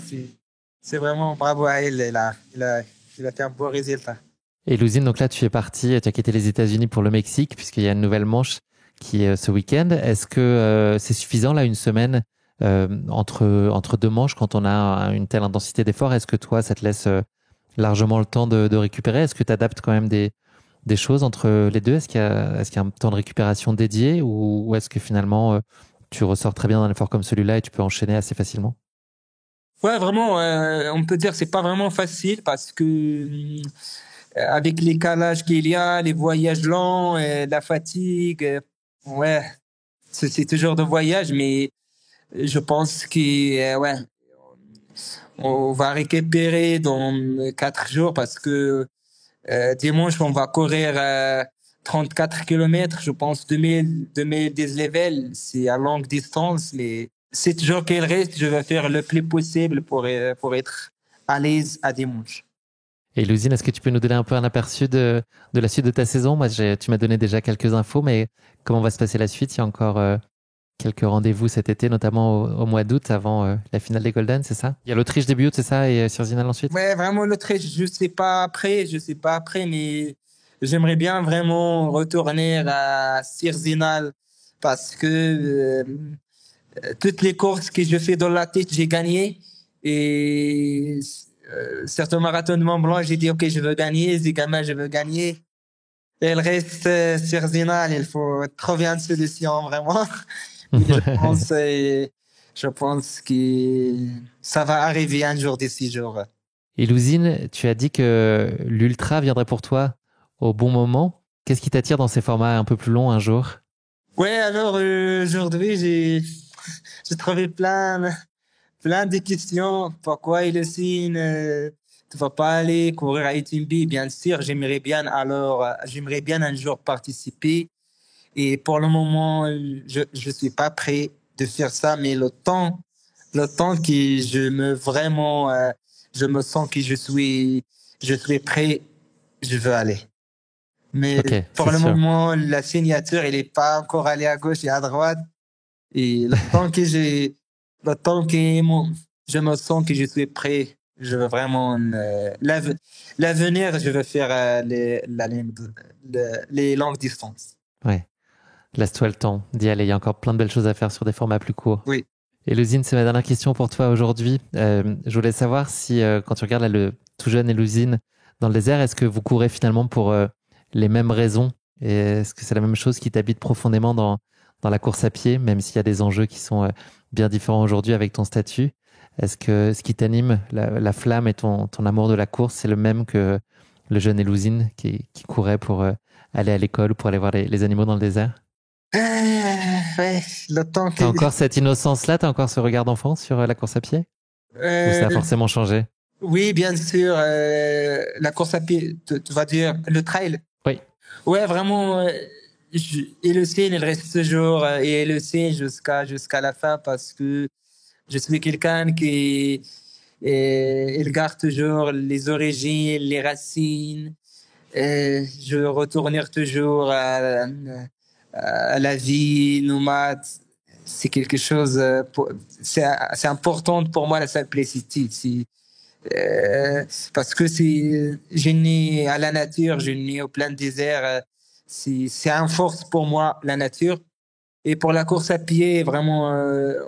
B: c'est vraiment bravo à elle. Il a fait un beau résultat.
A: Et Louzine, donc là, tu es parti, tu as quitté les États-Unis pour le Mexique, puisqu'il y a une nouvelle manche qui est ce week-end. Est-ce que c'est suffisant, là, une semaine entre deux manches, quand on a une telle intensité d'effort? Est-ce que toi, ça te laisse largement le temps de récupérer? Est-ce que tu adaptes quand même des choses entre les deux? Est-ce qu'il y a un temps de récupération dédié ou est-ce que finalement, tu ressors très bien d'un effort comme celui-là et tu peux enchaîner assez facilement?
B: Ouais, vraiment, on peut dire que c'est pas vraiment facile parce que avec les calages qu'il y a, les voyages longs, la fatigue. Ouais, c'est toujours de voyage, mais je pense que ouais, on va récupérer dans 4 jours parce que dimanche, on va courir 34 kilomètres, je pense 2010 level, c'est à longue distance, mais 7 jours qu'il reste, je vais faire le plus possible pour être à l'aise à dimanche.
A: Et Luzine, est-ce que tu peux nous donner un peu un aperçu de la suite de ta saison? Moi, tu m'as donné déjà quelques infos, mais comment va se passer la suite? Il y a encore quelques rendez-vous cet été, notamment au mois d'août, avant la finale des Golden, c'est ça? Il y a l'Autriche début août, c'est ça? Et Sierzinal ensuite?
B: Ouais, vraiment l'Autriche, je sais pas après, mais j'aimerais bien vraiment retourner à Sierzinal parce que toutes les courses que je fais dans la tête, j'ai gagné. Et certains marathons de Mont Blanc, j'ai dit, OK, je veux gagner. Zigama, je veux gagner. Et il reste Sierzinal, il faut trouver une solution, vraiment. Je pense que ça va arriver un jour d'ici jours.
A: Et Luzine, tu as dit que l'ultra viendrait pour toi au bon moment. Qu'est-ce qui t'attire dans ces formats un peu plus longs un jour?
B: Ouais, alors aujourd'hui, j'ai trouvé plein de questions. Pourquoi il signe tu vas pas aller courir à UTMB? Bien sûr, j'aimerais bien un jour participer. Et pour le moment, je suis pas prêt de faire ça, mais le temps que je me sens que je suis prêt, je veux aller. Mais
A: Ok,
B: pour le
A: c'est sûr.
B: moment, la signature, elle est pas encore allée à gauche et à droite. Et le temps que je me sens que je suis prêt, je veux vraiment l'avenir, je veux faire les longues distances.
A: Ouais. Laisse-toi le temps d'y aller. Il y a encore plein de belles choses à faire sur des formats plus courts.
B: Oui.
A: Et Luzine, c'est ma dernière question pour toi aujourd'hui. Je voulais savoir si, quand tu regardes là, le tout jeune Luzine dans le désert, est-ce que vous courez finalement pour les mêmes raisons? Et est-ce que c'est la même chose qui t'habite profondément dans la course à pied, même s'il y a des enjeux qui sont bien différents aujourd'hui avec ton statut? Est-ce que ce qui t'anime, la flamme et ton amour de la course, c'est le même que le jeune Luzine qui courait pour aller à l'école ou pour aller voir les animaux dans le désert?
B: Ouais, le temps que...
A: T'as encore cette innocence-là? T'as encore ce regard d'enfant sur la course à pied? Ou ça a forcément changé?
B: Oui, bien sûr. La course à pied, tu vas dire le trail.
A: Oui.
B: Ouais, vraiment. Et le signe, il reste toujours et le signe jusqu'à la fin parce que je suis quelqu'un qui il garde toujours les origines, les racines. Je veux retourner toujours à la vie nomade. C'est quelque chose, c'est important pour moi la simplicité. Parce que j'ai né à la nature, j'ai né au plein désert. C'est un force pour moi la nature. Et pour la course à pied, vraiment,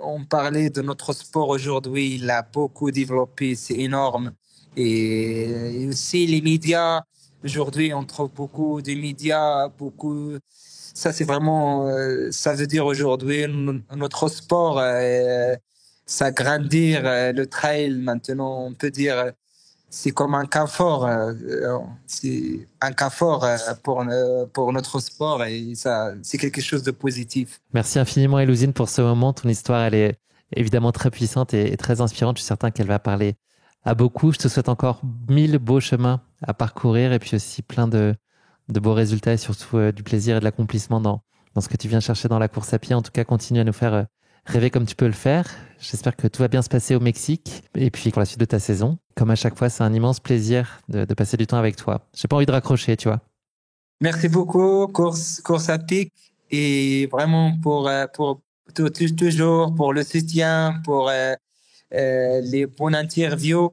B: on parlait de notre sport aujourd'hui. Il a beaucoup développé, c'est énorme. Et aussi les médias. Aujourd'hui, on trouve beaucoup de médias, beaucoup. Ça, c'est vraiment. Ça veut dire aujourd'hui notre sport, s'agrandir. Le trail, maintenant, on peut dire. C'est comme un confort, c'est un confort pour notre sport et ça, c'est quelque chose de positif.
A: Merci infiniment, Elouzine, pour ce moment. Ton histoire, elle est évidemment très puissante et très inspirante. Je suis certain qu'elle va parler à beaucoup. Je te souhaite encore 1000 beaux chemins à parcourir et puis aussi plein de beaux résultats et surtout du plaisir et de l'accomplissement dans ce que tu viens chercher dans la course à pied. En tout cas, continue à nous faire rêver comme tu peux le faire. J'espère que tout va bien se passer au Mexique et puis pour la suite de ta saison. Comme à chaque fois, c'est un immense plaisir de passer du temps avec toi. J'ai pas envie de raccrocher, tu vois.
B: Merci beaucoup, course à pic et vraiment pour toujours pour le soutien, pour les bonnes interviews.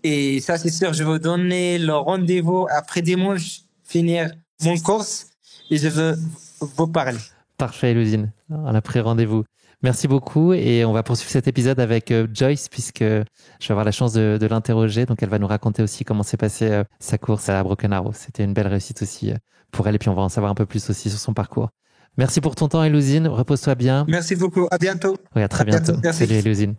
B: Et ça, c'est sûr, je vais vous donner le rendez-vous après dimanche, finir mon course et je veux vous parler.
A: Parfait, Elouzine. On a pris rendez-vous. Merci beaucoup et on va poursuivre cet épisode avec Joyce puisque je vais avoir la chance de l'interroger. Donc, elle va nous raconter aussi comment s'est passée sa course à Broken Arrow. C'était une belle réussite aussi pour elle et puis on va en savoir un peu plus aussi sur son parcours. Merci pour ton temps, Elouzine. Repose-toi bien.
B: Merci beaucoup. À bientôt.
A: Oui, à très bientôt.
B: Merci.
A: Salut, Elouzine.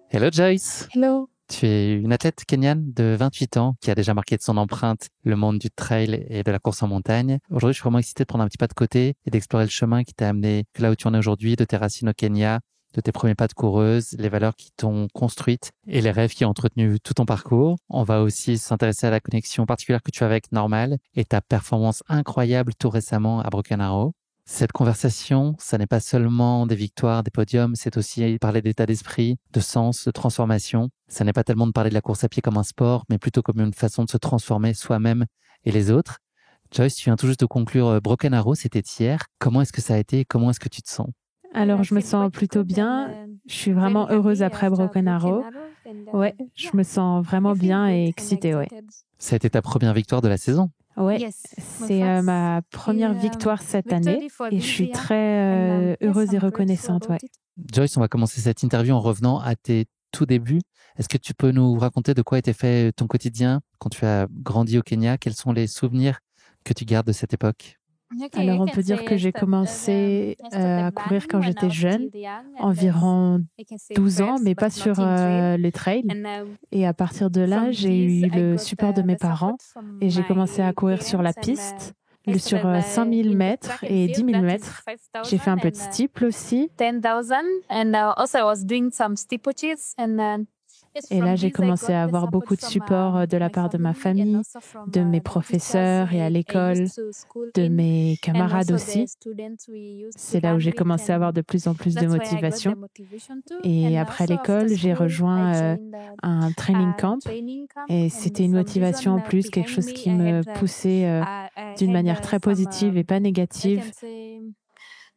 A: Hello, Joyce.
C: Hello.
A: Tu es une athlète kenyane de 28 ans qui a déjà marqué de son empreinte le monde du trail et de la course en montagne. Aujourd'hui, je suis vraiment excité de prendre un petit pas de côté et d'explorer le chemin qui t'a amené là où tu en es aujourd'hui, de tes racines au Kenya, de tes premiers pas de coureuse, les valeurs qui t'ont construite et les rêves qui ont entretenu tout ton parcours. On va aussi s'intéresser à la connexion particulière que tu as avec Normal et ta performance incroyable tout récemment à Broken Arrow. Cette conversation, ça n'est pas seulement des victoires, des podiums, c'est aussi parler d'état d'esprit, de sens, de transformation. Ça n'est pas tellement de parler de la course à pied comme un sport, mais plutôt comme une façon de se transformer soi-même et les autres. Joyce, tu viens tout juste de conclure Broken Arrow, c'était hier. Comment est-ce que ça a été? Comment est-ce que tu te sens?
C: Alors, je me sens plutôt bien. Je suis vraiment heureuse après Broken Arrow. Ouais, je me sens vraiment bien et excitée, ouais.
A: Ça a été ta première victoire de la saison?
C: Ouais, c'est ma première victoire cette année et je suis très heureuse et reconnaissante, ouais.
A: Joyce, on va commencer cette interview en revenant à tes tout débuts. Est-ce que tu peux nous raconter de quoi était fait ton quotidien quand tu as grandi au Kenya? Quels sont les souvenirs que tu gardes de cette époque?
C: Alors, on peut dire que j'ai commencé à courir quand j'étais jeune, environ 12 ans, mais pas sur les trails. Et à partir de là, j'ai eu le support de mes parents et j'ai commencé à courir sur la piste, sur 5000 mètres et 10 000 mètres. J'ai fait un peu de steeple aussi. Et là, j'ai commencé à avoir beaucoup de support de la part de ma famille, de mes professeurs et à l'école, de mes camarades aussi. C'est là où j'ai commencé à avoir de plus en plus de motivation. Et après l'école, j'ai rejoint un training camp et c'était une motivation en plus, quelque chose qui me poussait d'une manière très positive et pas négative.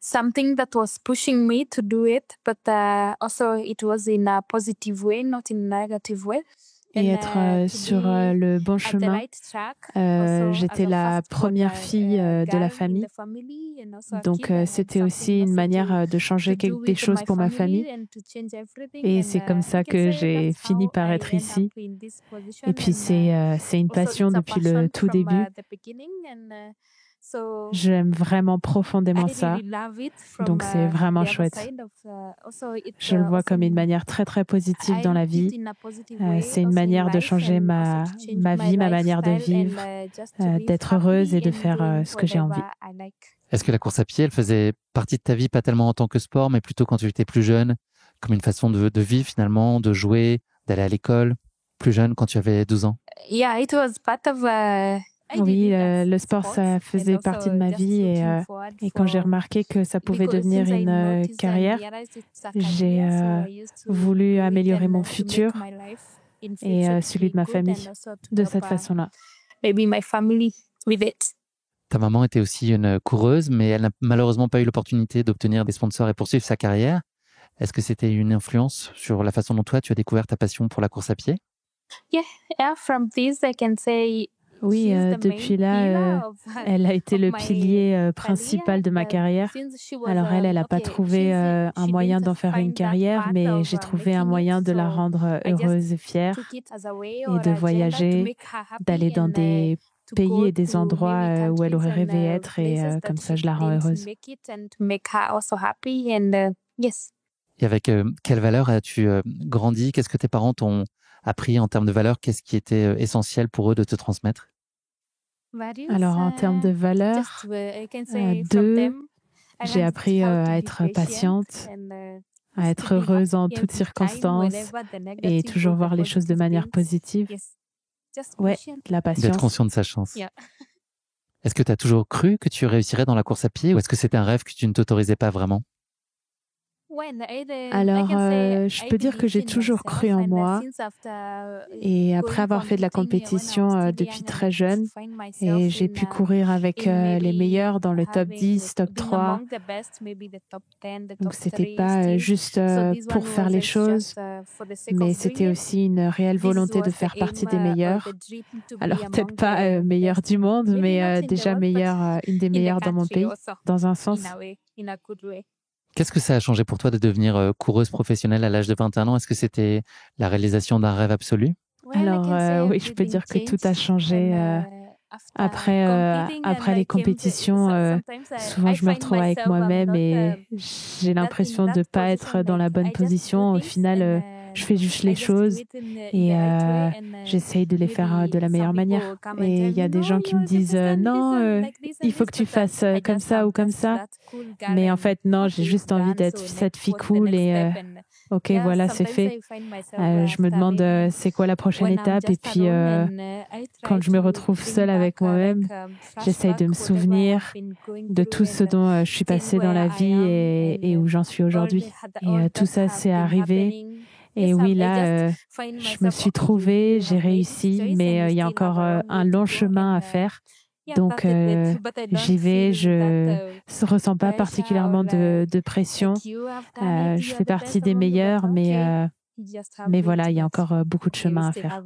D: Something that was pushing me to do it, but also it was in a positive way, not in a negative way.
C: Et être sur le bon chemin. J'étais la première fille de la famille. Donc, c'était aussi une manière de changer des choses pour ma famille. Et c'est comme ça que j'ai fini par être ici. Et puis, c'est une passion depuis le tout début. J'aime vraiment profondément ça, donc c'est vraiment chouette. Je le vois comme une manière très très positive dans la vie. C'est une manière de changer ma vie, ma manière de vivre, d'être heureuse et de faire ce que j'ai envie.
A: Est-ce que la course à pied, elle faisait partie de ta vie, pas tellement en tant que sport, mais plutôt quand tu étais plus jeune, comme une façon de vivre finalement, de jouer, d'aller à l'école, plus jeune quand tu avais 12 ans?
D: Yeah, it was part of
C: Oui, le sport, ça faisait partie de ma vie et quand j'ai remarqué que ça pouvait devenir une carrière, j'ai voulu améliorer mon futur et celui de ma famille de cette façon-là.
D: Maybe my family with it.
A: Ta maman était aussi une coureuse, mais elle n'a malheureusement pas eu l'opportunité d'obtenir des sponsors et poursuivre sa carrière. Est-ce que c'était une influence sur la façon dont toi, tu as découvert ta passion pour la course à pied?
D: Yeah, from this I can say.
C: Oui, depuis là, elle a été le pilier principal de ma carrière. Alors elle n'a pas trouvé un moyen d'en faire une carrière, mais j'ai trouvé un moyen de la rendre heureuse et fière et de voyager, d'aller dans des pays et des endroits où elle aurait rêvé être et comme ça je la rends heureuse.
A: Et avec quelles valeurs as-tu grandi? Qu'est-ce que tes parents t'ont appris en termes de valeurs? Qu'est-ce qui était essentiel pour eux de te transmettre?
C: Alors, en termes de valeurs, j'ai appris à être patiente, à être heureuse en toutes circonstances et toujours voir les choses de manière positive. Ouais, la patience.
A: D'être conscient de sa chance. Est-ce que tu as toujours cru que tu réussirais dans la course à pied ou est-ce que c'était un rêve que tu ne t'autorisais pas vraiment?
C: Alors, je peux dire que j'ai toujours cru en moi et après avoir fait de la compétition depuis très jeune et j'ai pu courir avec les meilleurs dans le top 10, top 3. Donc, c'était pas juste pour faire les choses, mais c'était aussi une réelle volonté de faire partie des meilleurs. Alors, peut-être pas meilleure du monde, mais déjà une des meilleures dans mon pays, dans un sens.
A: Qu'est-ce que ça a changé pour toi de devenir coureuse professionnelle à l'âge de 21 ans? Est-ce que c'était la réalisation d'un rêve absolu?
C: Alors oui, je peux dire que tout a changé après les compétitions. Souvent, je me retrouve avec moi-même et j'ai l'impression de ne pas être dans la bonne position. Au final, je fais juste les choses et j'essaye de les faire de la meilleure manière. Et il y a des gens qui me disent non, il faut que tu fasses comme ça ou comme ça. Mais en fait, non, j'ai juste envie d'être cette fille cool et ok, voilà, c'est fait. Je me demande c'est quoi la prochaine étape et puis quand je me retrouve seule avec moi-même, j'essaye de me souvenir de tout ce dont je suis passée dans la vie et où j'en suis aujourd'hui. Et tout ça, c'est arrivé. Et oui, là, je me suis trouvée, j'ai réussi, mais il y a encore un long chemin à faire. Donc, j'y vais, je ne ressens pas particulièrement de pression. Je fais partie des meilleurs, mais voilà, il y a encore beaucoup de chemin à faire.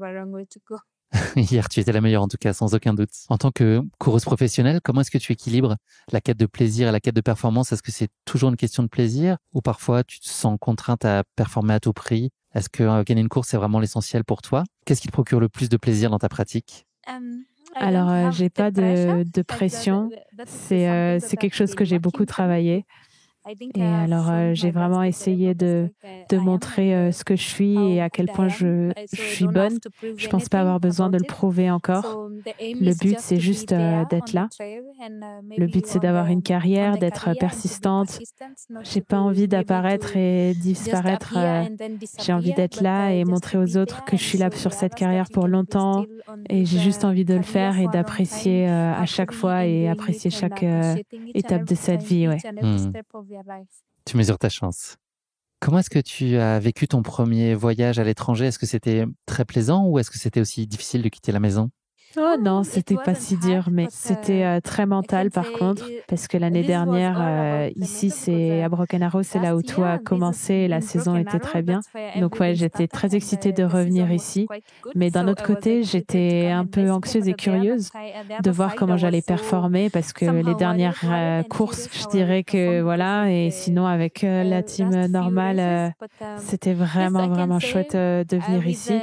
A: Hier, tu étais la meilleure en tout cas, sans aucun doute. En tant que coureuse professionnelle, comment est-ce que tu équilibres la quête de plaisir et la quête de performance? Est-ce que c'est toujours une question de plaisir ou parfois tu te sens contrainte à performer à tout prix? Est-ce que gagner une course, c'est vraiment l'essentiel pour toi? Qu'est-ce qui te procure le plus de plaisir dans ta pratique?
C: Alors, j'ai pas de pression. C'est quelque chose que j'ai beaucoup travaillé. Et alors, j'ai vraiment essayé de montrer ce que je suis et à quel point je suis bonne. Je pense pas avoir besoin de le prouver encore. Le but, c'est juste d'être là. Le but, c'est d'avoir une carrière, d'être persistante. J'ai pas envie d'apparaître et disparaître. J'ai envie d'être là et montrer aux autres que je suis là sur cette carrière pour longtemps. Et j'ai juste envie de le faire et d'apprécier à chaque fois et apprécier chaque étape de cette vie. Ouais.
A: Tu mesures ta chance. Comment est-ce que tu as vécu ton premier voyage à l'étranger? Est-ce que c'était très plaisant ou est-ce que c'était aussi difficile de quitter la maison?
C: Oh non, c'était pas si dur, mais c'était très mental par contre, parce que l'année dernière, ici, c'est à Broken Arrow, c'est là où tout a commencé et la saison était très bien. Donc ouais, j'étais très excitée de revenir ici. Mais d'un autre côté, j'étais un peu anxieuse et curieuse de voir comment j'allais performer, parce que les dernières courses, je dirais que voilà, et sinon avec la team normale, c'était vraiment, vraiment chouette de venir ici.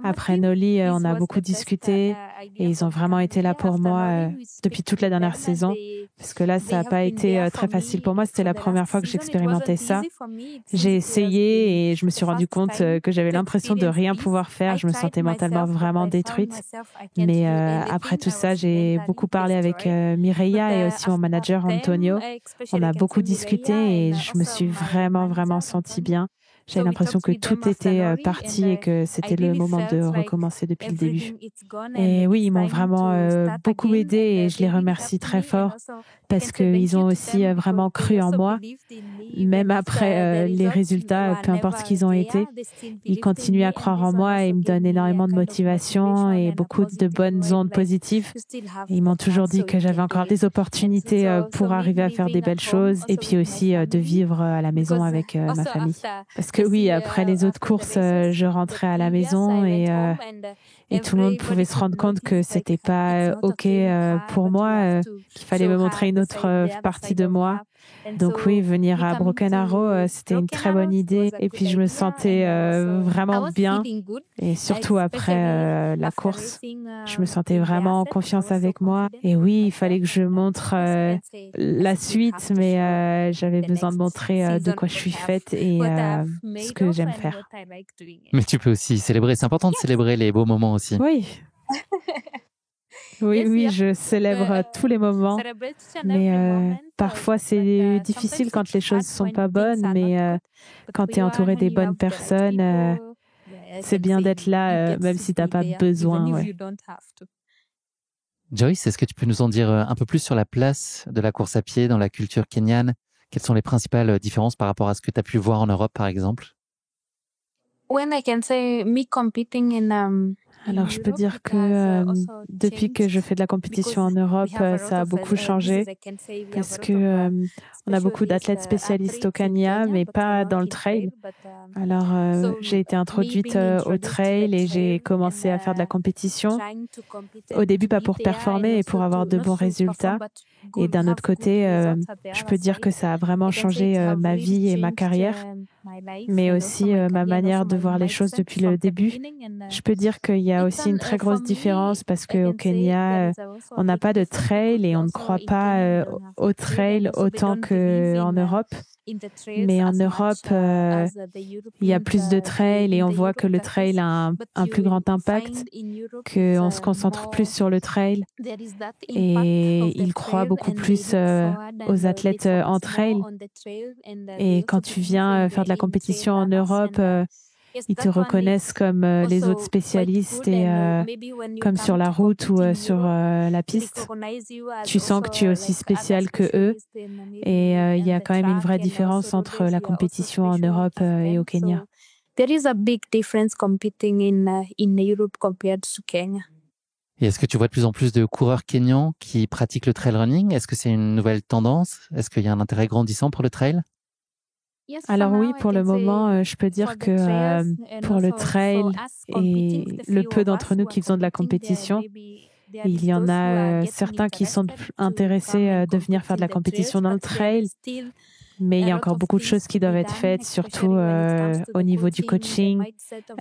C: Après Noli, on a beaucoup discuté. Et ils ont vraiment été là pour moi depuis toute la dernière saison. Parce que là, ça n'a pas été très facile pour moi. C'était la première fois que j'expérimentais ça. J'ai essayé et je me suis rendu compte que j'avais l'impression de rien pouvoir faire. Je me sentais mentalement vraiment détruite. Mais après tout ça, j'ai beaucoup parlé avec Mireia et aussi mon manager Antonio. On a beaucoup discuté et je me suis vraiment, vraiment sentie bien. J'avais l'impression que tout était parti et que c'était le moment de recommencer depuis le début. Et oui, ils m'ont vraiment beaucoup aidé et je les remercie très fort parce qu'ils ont aussi vraiment cru en moi. Même après les résultats, peu importe ce qu'ils ont été, ils continuent à croire en moi et ils me donnent énormément de motivation et beaucoup de bonnes ondes positives. Et ils m'ont toujours dit que j'avais encore des opportunités pour arriver à faire des belles choses et puis aussi de vivre à la maison avec ma famille. Parce que oui, après les autres courses, je rentrais à la maison et tout le monde pouvait se rendre compte que c'était pas OK pour moi, qu'il fallait me montrer une autre partie de moi. Donc oui, venir à Broken Arrow, c'était une très bonne idée. Et puis je me sentais vraiment bien. Et surtout après la course, je me sentais vraiment en confiance avec moi. Et oui, il fallait que je montre la suite, mais j'avais besoin de montrer de quoi je suis faite et ce que j'aime faire.
A: Mais tu peux aussi célébrer. C'est important de célébrer les beaux moments aussi.
C: Oui. Oui, je célèbre tous les moments, mais parfois c'est difficile quand les choses sont pas bonnes, mais quand tu es entouré des bonnes personnes, c'est bien d'être là, même si tu n'as pas besoin. Ouais.
A: Joyce, est-ce que tu peux nous en dire un peu plus sur la place de la course à pied dans la culture kenyane? Quelles sont les principales différences par rapport à ce que tu as pu voir en Europe, par exemple?
C: Alors, je peux dire que depuis que je fais de la compétition en Europe, ça a beaucoup changé parce que on a beaucoup d'athlètes spécialistes au Kenya, mais pas dans le trail. Alors, j'ai été introduite au trail et j'ai commencé à faire de la compétition. Au début, pas pour performer et pour avoir de bons résultats. Et d'un autre côté, je peux dire que ça a vraiment changé ma vie et ma carrière, mais aussi ma manière de voir les choses depuis le début. Je peux dire qu'il y y a aussi une très grosse différence parce qu'au Kenya, on n'a pas de trail et on ne croit pas au trail autant qu'en Europe. Mais en Europe, il y a plus de trail et on voit que le trail a un plus grand impact, qu'on se concentre plus sur le trail et ils croient beaucoup plus aux athlètes en trail. Et quand tu viens faire de la compétition en Europe, ils te reconnaissent comme les autres spécialistes et comme sur la route ou sur la piste. Tu sens que tu es aussi spécial que eux et il y a quand même une vraie différence entre la compétition en Europe et au Kenya.
D: There is a big difference competing in Europe compared to Kenya.
A: Et est-ce que tu vois de plus en plus de coureurs kenyans qui pratiquent le trail running? Est-ce que c'est une nouvelle tendance? Est-ce qu'il y a un intérêt grandissant pour le trail?
C: Alors oui, pour le moment, je peux dire que pour le trail et le peu d'entre nous qui faisons de la compétition, il y en a certains qui sont intéressés de venir faire de la compétition dans le trail. Mais il y a encore beaucoup de choses qui doivent être faites, surtout au niveau du coaching,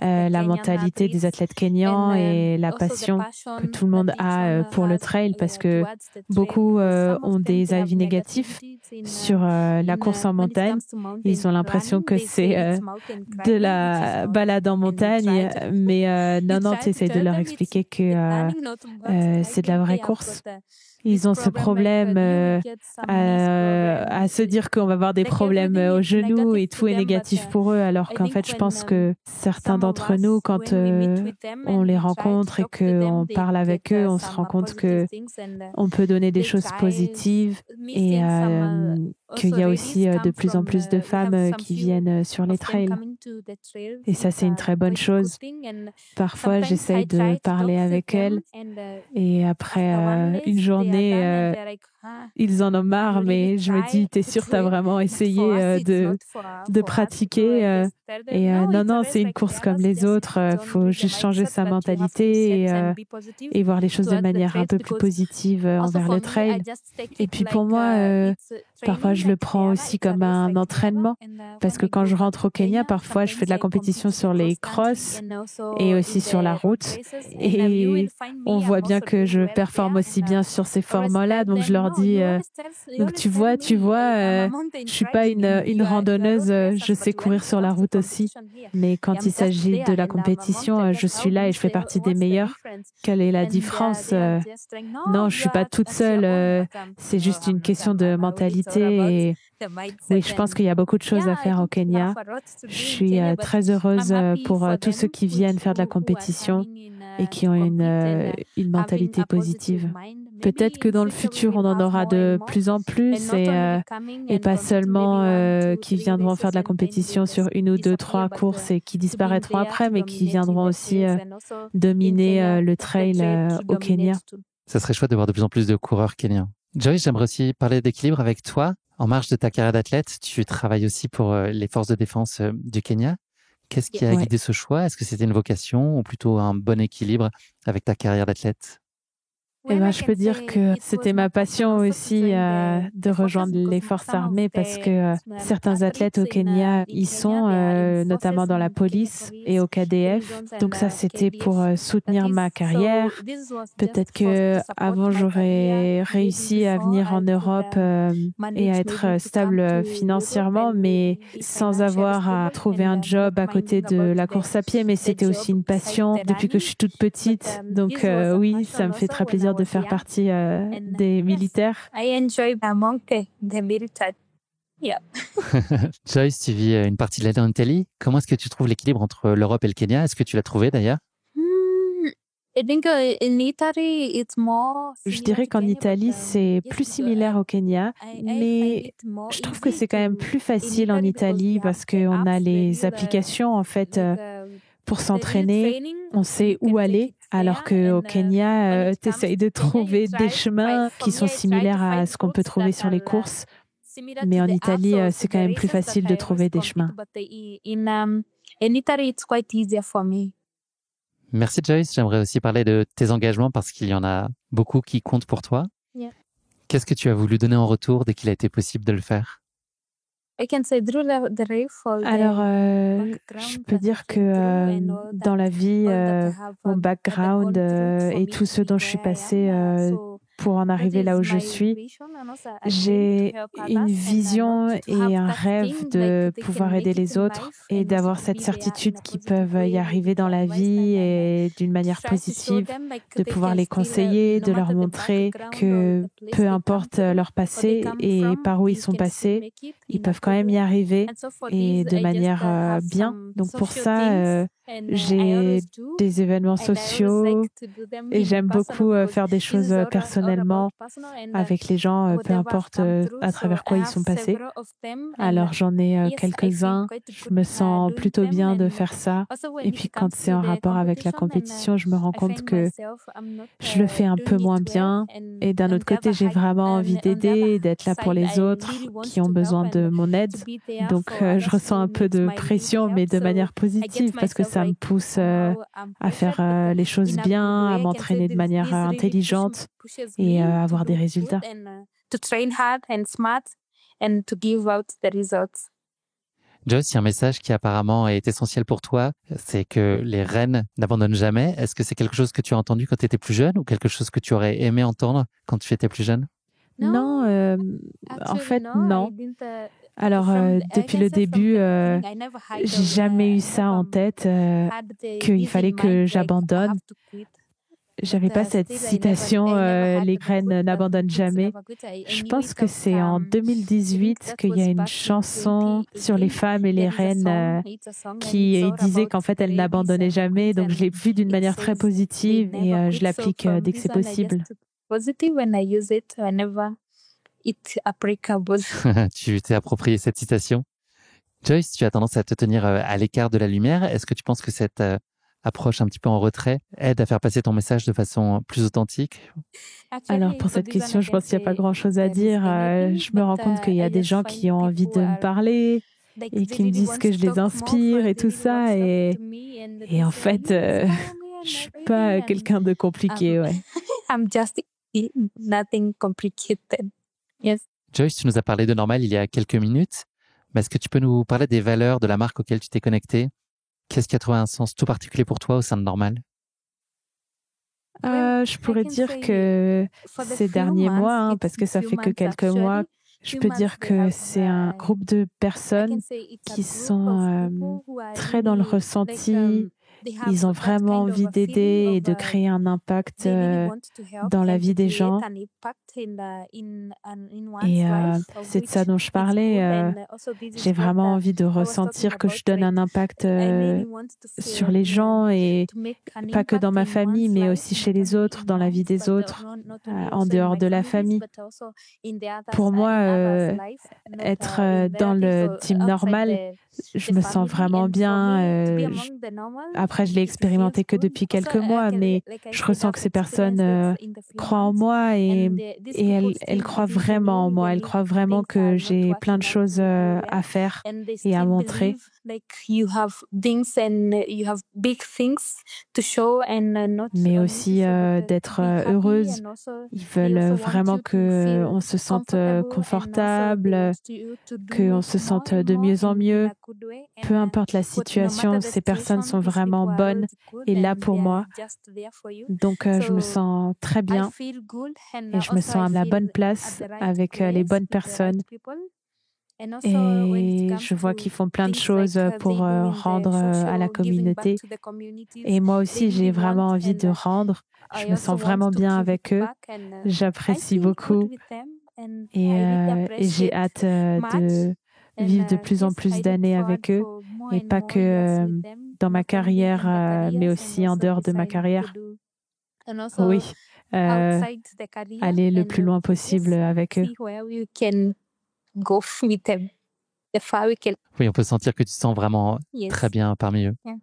C: la mentalité des athlètes kenyans et la passion que tout le monde a pour le trail, parce que beaucoup ont des avis négatifs sur la course en montagne. Ils ont l'impression que c'est de la balade en montagne, mais non, tu essaies de leur expliquer que c'est de la vraie course. Ils ont ce problème à se dire qu'on va avoir des problèmes au genou et tout est négatif pour eux, alors qu'en fait, je pense que certains d'entre nous, quand on les rencontre et qu'on parle avec eux, on se rend compte que on peut donner des choses positives et qu'il y a aussi de plus en plus de femmes qui viennent sur les trails. Et ça, c'est une très bonne chose. Parfois, j'essaye de parler avec elles et après une journée, ils en ont marre, mais je me dis, t'es sûre, t'as vraiment essayé de pratiquer et non, c'est une course comme les autres. Faut juste changer sa mentalité et voir les choses de manière un peu plus positive envers le trail. Et puis pour moi, parfois je le prends aussi comme un entraînement parce que quand je rentre au Kenya, parfois je fais de la compétition sur les crosses et aussi sur la route. Et on voit bien que je performe aussi bien sur ces formats-là, donc je leur dis donc tu vois, je suis pas une randonneuse, je sais courir sur la route aussi, mais quand il s'agit de la compétition, je suis là et je fais partie des meilleurs. Quelle est la différence? Non, je suis pas toute seule, c'est juste une question de mentalité et oui, je pense qu'il y a beaucoup de choses à faire au Kenya. Je suis très heureuse pour tous ceux qui viennent faire de la compétition et qui ont une mentalité positive. Peut-être que dans le futur, on en aura de plus en plus et pas seulement qui viendront faire de la compétition sur 1 ou 2, 3 courses et qui disparaîtront après, mais qui viendront aussi dominer le trail au Kenya.
A: Ça serait chouette de voir de plus en plus de coureurs kenyans. Joyce, j'aimerais aussi parler d'équilibre avec toi. En marge de ta carrière d'athlète, tu travailles aussi pour les forces de défense du Kenya. Qu'est-ce qui a guidé ce choix? Est-ce que c'était une vocation ou plutôt un bon équilibre avec ta carrière d'athlète?
C: Eh ben, je peux dire que c'était ma passion aussi de rejoindre les forces armées parce que certains athlètes au Kenya y sont, notamment dans la police et au KDF. Donc ça, c'était pour soutenir ma carrière. Peut-être que avant j'aurais réussi à venir en Europe et à être stable financièrement, mais sans avoir à trouver un job à côté de la course à pied. Mais c'était aussi une passion depuis que je suis toute petite. Donc oui, ça me fait très plaisir de faire partie des militaires.
D: I enjoy among the military. Yeah.
A: Joyce, tu vis une partie de l'année en Italie. Comment est-ce que tu trouves l'équilibre entre l'Europe et le Kenya? Est-ce que tu l'as trouvé d'ailleurs?
D: I think in Italy it's more.
C: Je dirais qu'en Italie, c'est plus similaire au Kenya, mais je trouve que c'est quand même plus facile en Italie parce qu'on a les applications en fait pour s'entraîner. On sait où aller. Alors qu'au Kenya, tu essayes de trouver des chemins qui sont similaires à ce qu'on peut trouver sur les courses. Mais en Italie, c'est quand même plus facile de trouver des chemins.
A: Merci Joyce. J'aimerais aussi parler de tes engagements parce qu'il y en a beaucoup qui comptent pour toi. Qu'est-ce que tu as voulu donner en retour dès qu'il a été possible de le faire?
C: Alors, je peux dire que dans la vie, mon background et tout ce dont je suis passée pour en arriver là où je suis, j'ai une vision et un rêve de pouvoir aider les autres et d'avoir cette certitude qu'ils peuvent y arriver dans la vie et d'une manière positive, de pouvoir les conseiller, de leur montrer que peu importe leur passé et par où ils sont passés, ils peuvent quand même y arriver et de manière bien. Donc pour ça, j'ai des événements sociaux et j'aime beaucoup faire des choses personnellement avec les gens, peu importe à travers quoi ils sont passés. Alors j'en ai quelques-uns, je me sens plutôt bien de faire ça. Et puis quand c'est en rapport avec la compétition, je me rends compte que je le fais un peu moins bien. Et d'un autre côté, j'ai vraiment envie d'aider, d'être là pour les autres qui ont besoin de mon aide. Donc je ressens un peu de pression, mais de manière positive parce que ça me pousse à faire les choses bien, à m'entraîner de manière intelligente et avoir des résultats.
A: Joyce, il y a un message qui apparemment est essentiel pour toi, c'est que les reines n'abandonnent jamais. Est-ce que c'est quelque chose que tu as entendu quand tu étais plus jeune ou quelque chose que tu aurais aimé entendre quand tu étais plus jeune?
C: Non, en fait, non. Alors, depuis le début, j'ai jamais eu ça en tête, qu'il fallait que j'abandonne. J'avais pas cette citation les reines n'abandonnent jamais. Je pense que c'est en 2018 qu'il y a une chanson sur les femmes et les reines qui disait qu'en fait elles n'abandonnaient jamais. Donc je l'ai vue d'une manière très positive et je l'applique dès que c'est possible.
A: Tu t'es approprié cette citation. Joyce, tu as tendance à te tenir à l'écart de la lumière. Est-ce que tu penses que cette approche un petit peu en retrait aide à faire passer ton message de façon plus authentique?
C: Alors pour cette question, je pense qu'il n'y a pas grand-chose à dire. Je me rends compte qu'il y a des gens qui ont envie de me parler et qui me disent que je les inspire et tout ça. Et en fait, je suis pas quelqu'un de compliqué, ouais.
D: I'm just nothing complicated. Yes.
A: Joyce, tu nous as parlé de Normal il y a quelques minutes. Mais est-ce que tu peux nous parler des valeurs de la marque auxquelles tu t'es connecté? Qu'est-ce qui a trouvé un sens tout particulier pour toi au sein de Normal?
C: Je pourrais dire que ces derniers mois, parce que ça fait que quelques mois, je peux dire que c'est un groupe de personnes qui sont très dans le ressenti. Ils ont vraiment envie d'aider et de créer un impact dans la vie des gens. Et c'est de ça dont je parlais. J'ai vraiment envie de ressentir que je donne un impact sur les gens et pas que dans ma famille, mais aussi chez les autres, dans la vie des autres, en dehors de la famille. Pour moi, être dans le team Normal, je me sens vraiment bien. Après, je l'ai expérimenté que depuis quelques mois, mais je ressens que ces personnes croient en moi et elles croient vraiment en moi. Elles croient vraiment que j'ai plein de choses à faire et à montrer. Mais aussi d'être heureuse. Ils veulent vraiment qu'on se sente confortable, qu'on se sente de mieux en mieux. Peu importe la situation, ces personnes sont vraiment bonnes et là pour moi. Donc je me sens très bien et je me sens à la bonne place avec les bonnes personnes. Et je vois qu'ils font plein de choses pour rendre à la communauté. Et moi aussi, j'ai vraiment envie de rendre. Je me sens vraiment bien avec eux. J'apprécie beaucoup et j'ai hâte de vivre de plus en plus d'années avec eux. Et pas que dans ma carrière, mais aussi en dehors de ma carrière. Oui, aller le plus loin possible avec eux.
A: Oui, on peut sentir que tu te sens vraiment très bien parmi eux.
D: Yeah.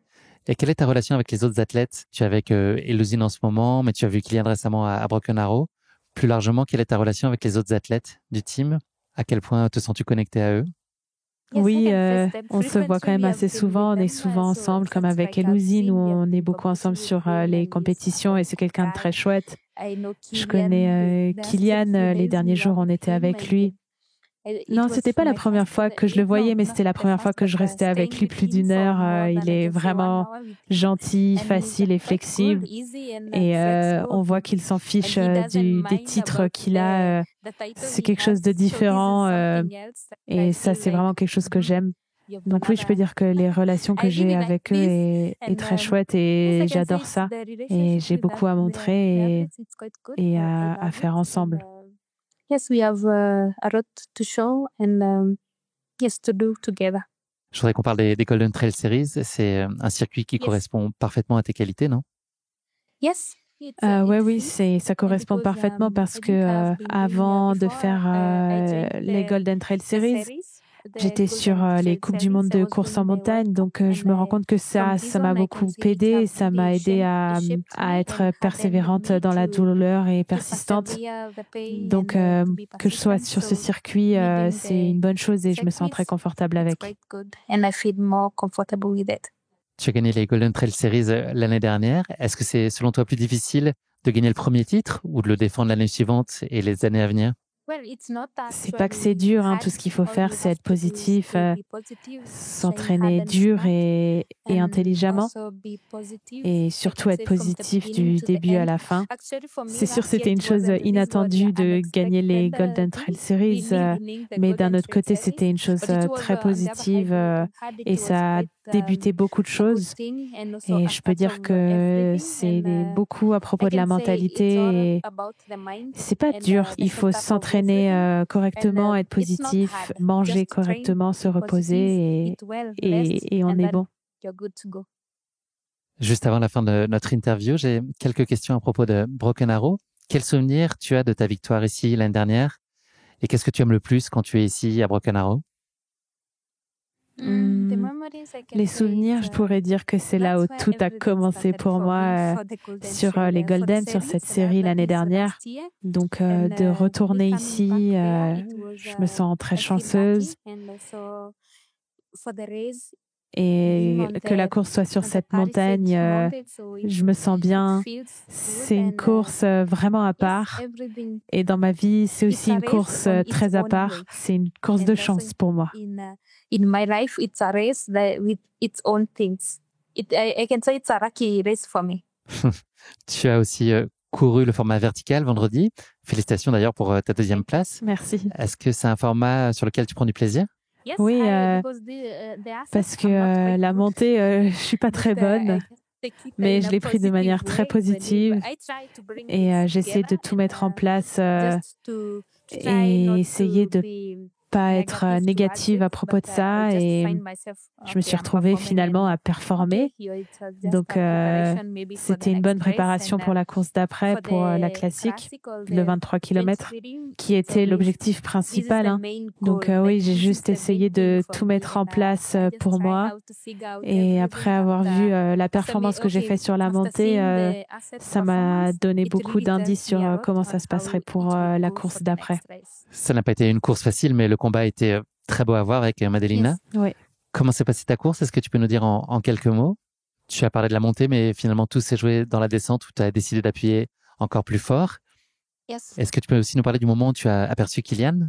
A: Et quelle est ta relation avec les autres athlètes? Tu es avec Elosine en ce moment, mais tu as vu Kylian récemment à Broken Arrow. Plus largement, quelle est ta relation avec les autres athlètes du team? À quel point te sens-tu connecté à eux?
C: Oui, on se voit quand même assez souvent. On est souvent ensemble, comme avec Elosine, où on est beaucoup ensemble sur les compétitions et c'est quelqu'un de très chouette. Je connais Kylian, les derniers jours, on était avec lui. Non, c'était pas la première fois que je le voyais, mais c'était la première fois que je restais avec lui plus d'une heure. Il est vraiment gentil, facile et flexible. Et on voit qu'il s'en fiche des titres qu'il a. C'est quelque chose de différent. Et ça, c'est vraiment quelque chose que j'aime. Donc oui, je peux dire que les relations que j'ai avec eux est très chouette et j'adore ça. Et j'ai beaucoup à montrer et à faire ensemble.
D: Yes, we have a lot to show and yes, to do together.
A: Je voudrais qu'on parle des Golden Trail Series. C'est un circuit qui correspond parfaitement à tes qualités, non?
D: Yes.
C: Oui, ça correspond parfaitement parce que avant de faire les Golden Trail Series, j'étais sur les Coupes du Monde de course en montagne, donc je me rends compte que ça m'a beaucoup aidé et ça m'a aidé à être persévérante dans la douleur et persistante. Donc que je sois sur ce circuit, c'est une bonne chose et je me sens très confortable avec.
A: Tu as gagné les Golden Trail Series l'année dernière. Est-ce que c'est selon toi plus difficile de gagner le premier titre ou de le défendre l'année suivante et les années à venir?
C: C'est pas que c'est dur, tout ce qu'il faut faire, c'est être positif, s'entraîner dur et intelligemment, et surtout être positif du début à la fin. C'est sûr, c'était une chose inattendue de gagner les Golden Trail Series, mais d'un autre côté, c'était une chose très positive et ça a débuté beaucoup de choses. Et je peux dire que c'est beaucoup à propos de la mentalité. Et c'est pas dur, il faut s'entraîner correctement, être positif, manger correctement, se reposer et on est bon.
A: Juste avant la fin de notre interview, j'ai quelques questions à propos de Broken Arrow. Quel souvenir tu as de ta victoire ici l'année dernière? Et qu'est-ce que tu aimes le plus quand tu es ici à Broken Arrow?
C: Les souvenirs, je pourrais dire que c'est là où tout a commencé pour moi sur les Golden, sur cette série l'année dernière. Donc de retourner ici, je me sens très chanceuse. Et que la course soit sur cette montagne, je me sens bien. C'est une course vraiment à part. Et dans ma vie, c'est aussi une course très à part. C'est une course de chance pour moi.
D: In my life, it's a race with its own things. I can say it's a lucky race for me.
A: Tu as aussi couru le format vertical vendredi. Félicitations d'ailleurs pour ta deuxième place.
C: Merci.
A: Est-ce que c'est un format sur lequel tu prends du plaisir?
C: Oui, parce que la montée, je suis pas très bonne, mais je l'ai pris de manière très positive et j'essaie de tout mettre en place et essayer de pas être négative à propos de ça, et je me suis retrouvée finalement à performer. Donc c'était une bonne préparation pour la course d'après, pour la classique, le 23 km, qui était l'objectif principal. Donc oui, j'ai juste essayé de tout mettre en place pour moi, et après avoir vu la performance que j'ai faite sur la montée, ça m'a donné beaucoup d'indices sur comment ça se passerait pour la course d'après.
A: Ça n'a pas été une course facile, mais le combat a été très beau à voir avec Madelina.
C: Yes. Oui.
A: Comment s'est passée ta course? Est-ce que tu peux nous dire en quelques mots? Tu as parlé de la montée, mais finalement tout s'est joué dans la descente où tu as décidé d'appuyer encore plus fort.
D: Yes.
A: Est-ce que tu peux aussi nous parler du moment où tu as aperçu Kilian?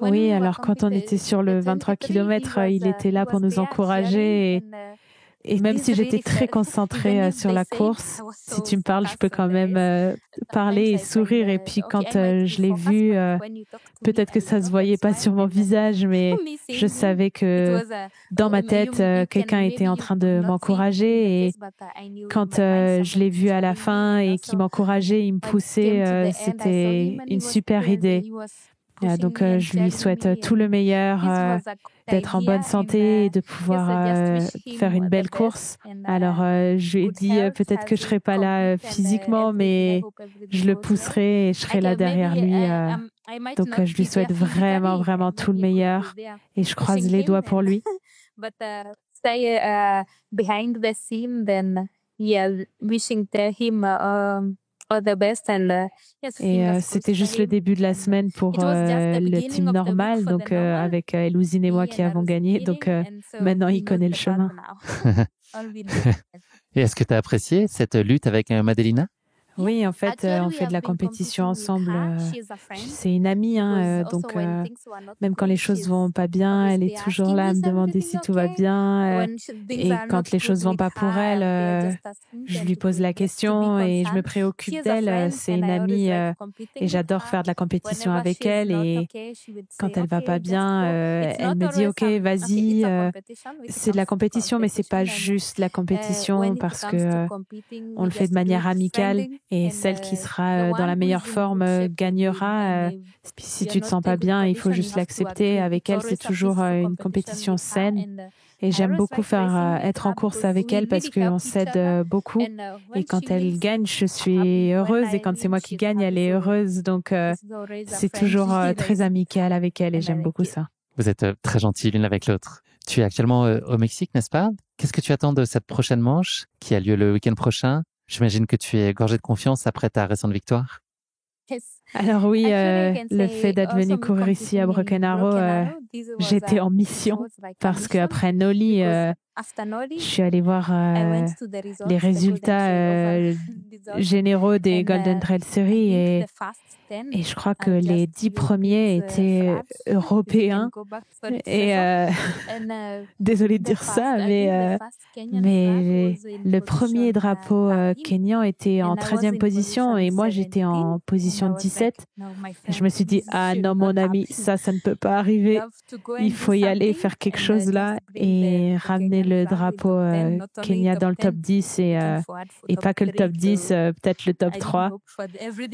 C: Oui, alors quand on était sur le 23 km, il était là pour nous encourager. Et même si j'étais très concentrée sur la course, si tu me parles, je peux quand même parler et sourire. Et puis quand je l'ai vu, peut-être que ça se voyait pas sur mon visage, mais je savais que dans ma tête, quelqu'un était en train de m'encourager. Et quand je l'ai vu à la fin et qu'il m'encourageait, il me poussait, c'était une super idée. Donc je lui souhaite tout le meilleur, d'être en bonne santé et de pouvoir faire une belle course. Alors je lui ai dit peut-être que je serai pas là physiquement, mais je le pousserai et je serai là derrière lui. Donc je lui souhaite vraiment, vraiment tout le meilleur et je croise les doigts pour lui.
D: Behind the scene, then wishing him all the best and
C: et c'était juste le début de la semaine pour le team normal, donc avec Elouzine et moi qui avons gagné, donc maintenant il connaît le chemin.
A: Et est-ce que tu as apprécié cette lutte avec Madelina?
C: Oui, en fait, on fait de la compétition ensemble. C'est une amie, hein, donc même quand les choses vont pas bien, elle est toujours là à me demander si tout va bien. Et quand les choses vont pas pour elle, je lui pose la question et je me préoccupe d'elle. C'est une amie et j'adore faire de la compétition avec elle. Et quand elle va pas bien, elle me dit OK, vas-y. C'est de la compétition, mais c'est pas juste la compétition parce que on le fait de manière amicale. Et celle qui sera dans la meilleure forme gagnera. Si tu te sens pas bien, il faut juste l'accepter. Avec elle, c'est toujours une compétition saine. Et j'aime beaucoup être en course avec elle parce qu'on s'aide beaucoup. Et quand elle gagne, je suis heureuse. Et quand c'est moi qui gagne, elle est heureuse. Donc, c'est toujours très amical avec elle et j'aime beaucoup ça.
A: Vous êtes très gentils l'une avec l'autre. Tu es actuellement au Mexique, n'est-ce pas? Qu'est-ce que tu attends de cette prochaine manche qui a lieu le week-end prochain? J'imagine que tu es gorgé de confiance après ta récente victoire.
C: Alors oui, le fait d'être venu courir ici à Broken Arrow, j'étais en mission parce qu'après Noli, je suis allée voir les résultats généraux des Golden Trail Series et je crois que les 10 premiers étaient européens. Et désolée de dire ça, mais le premier drapeau kényan était en 13e position et moi j'étais en position 17. Je me suis dit, ah non mon ami, ça ne peut pas arriver. Il faut y aller, faire quelque chose là et ramener le drapeau Kenya dans le top 10 et pas que le top 10, peut-être le top 3.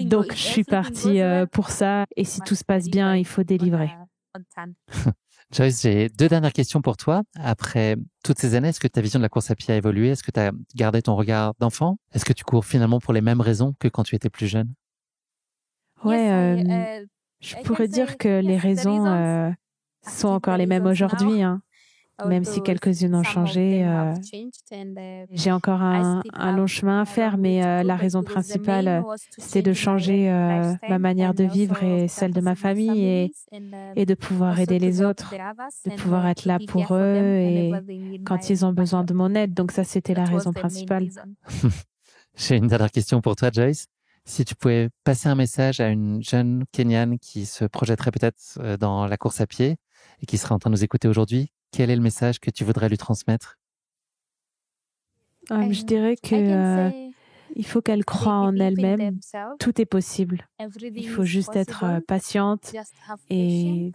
C: Donc je suis partie pour ça et si tout se passe bien, il faut délivrer.
A: Joyce, j'ai 2 dernières questions pour toi. Après toutes ces années, est-ce que ta vision de la course à pied a évolué? Est-ce que tu as gardé ton regard d'enfant? Est-ce que tu cours finalement pour les mêmes raisons que quand tu étais plus jeune?
C: Ouais, je pourrais dire que les raisons sont encore les mêmes aujourd'hui, hein. Même si quelques-unes ont changé. J'ai encore un long chemin à faire, mais la raison principale, c'est de changer ma manière de vivre et celle de ma famille et de pouvoir aider les autres, de pouvoir être là pour eux et quand ils ont besoin de mon aide. Donc ça, c'était la raison principale.
A: J'ai une dernière question pour toi, Joyce. Si tu pouvais passer un message à une jeune Kenyane qui se projetterait peut-être dans la course à pied et qui serait en train de nous écouter aujourd'hui, quel est le message que tu voudrais lui transmettre?
C: Je dirais que il faut qu'elle croie en elle-même. Tout est possible. Il faut juste être patiente et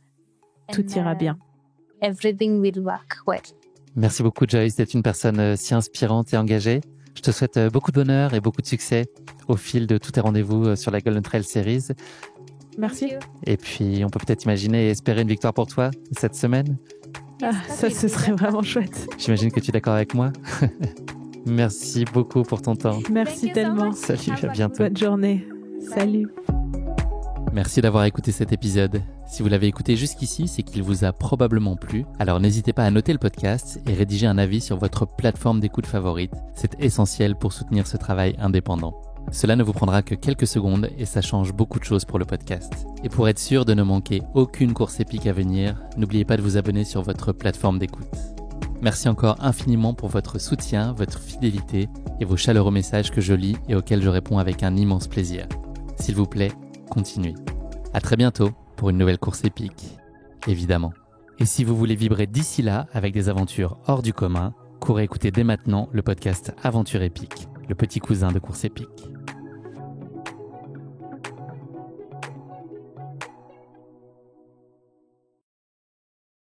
C: tout ira bien.
A: Merci beaucoup, Joyce, d'être une personne si inspirante et engagée. Je te souhaite beaucoup de bonheur et beaucoup de succès au fil de tous tes rendez-vous sur la Golden Trail Series.
C: Merci.
A: Et puis, on peut peut-être imaginer et espérer une victoire pour toi cette semaine.
C: Ah, ça, ce serait vraiment chouette.
A: J'imagine que tu es d'accord avec moi. Merci beaucoup pour ton temps.
C: Merci tellement.
A: Salut, à bientôt.
C: Bonne journée. Salut.
A: Merci d'avoir écouté cet épisode. Si vous l'avez écouté jusqu'ici, c'est qu'il vous a probablement plu. Alors n'hésitez pas à noter le podcast et rédiger un avis sur votre plateforme d'écoute favorite. C'est essentiel pour soutenir ce travail indépendant. Cela ne vous prendra que quelques secondes et ça change beaucoup de choses pour le podcast. Et pour être sûr de ne manquer aucune course épique à venir, n'oubliez pas de vous abonner sur votre plateforme d'écoute. Merci encore infiniment pour votre soutien, votre fidélité et vos chaleureux messages que je lis et auxquels je réponds avec un immense plaisir. S'il vous plaît, continuez. À très bientôt pour une nouvelle course épique, évidemment. Et si vous voulez vibrer d'ici là avec des aventures hors du commun, courez écouter dès maintenant le podcast Aventure épique, le petit cousin de Course épique.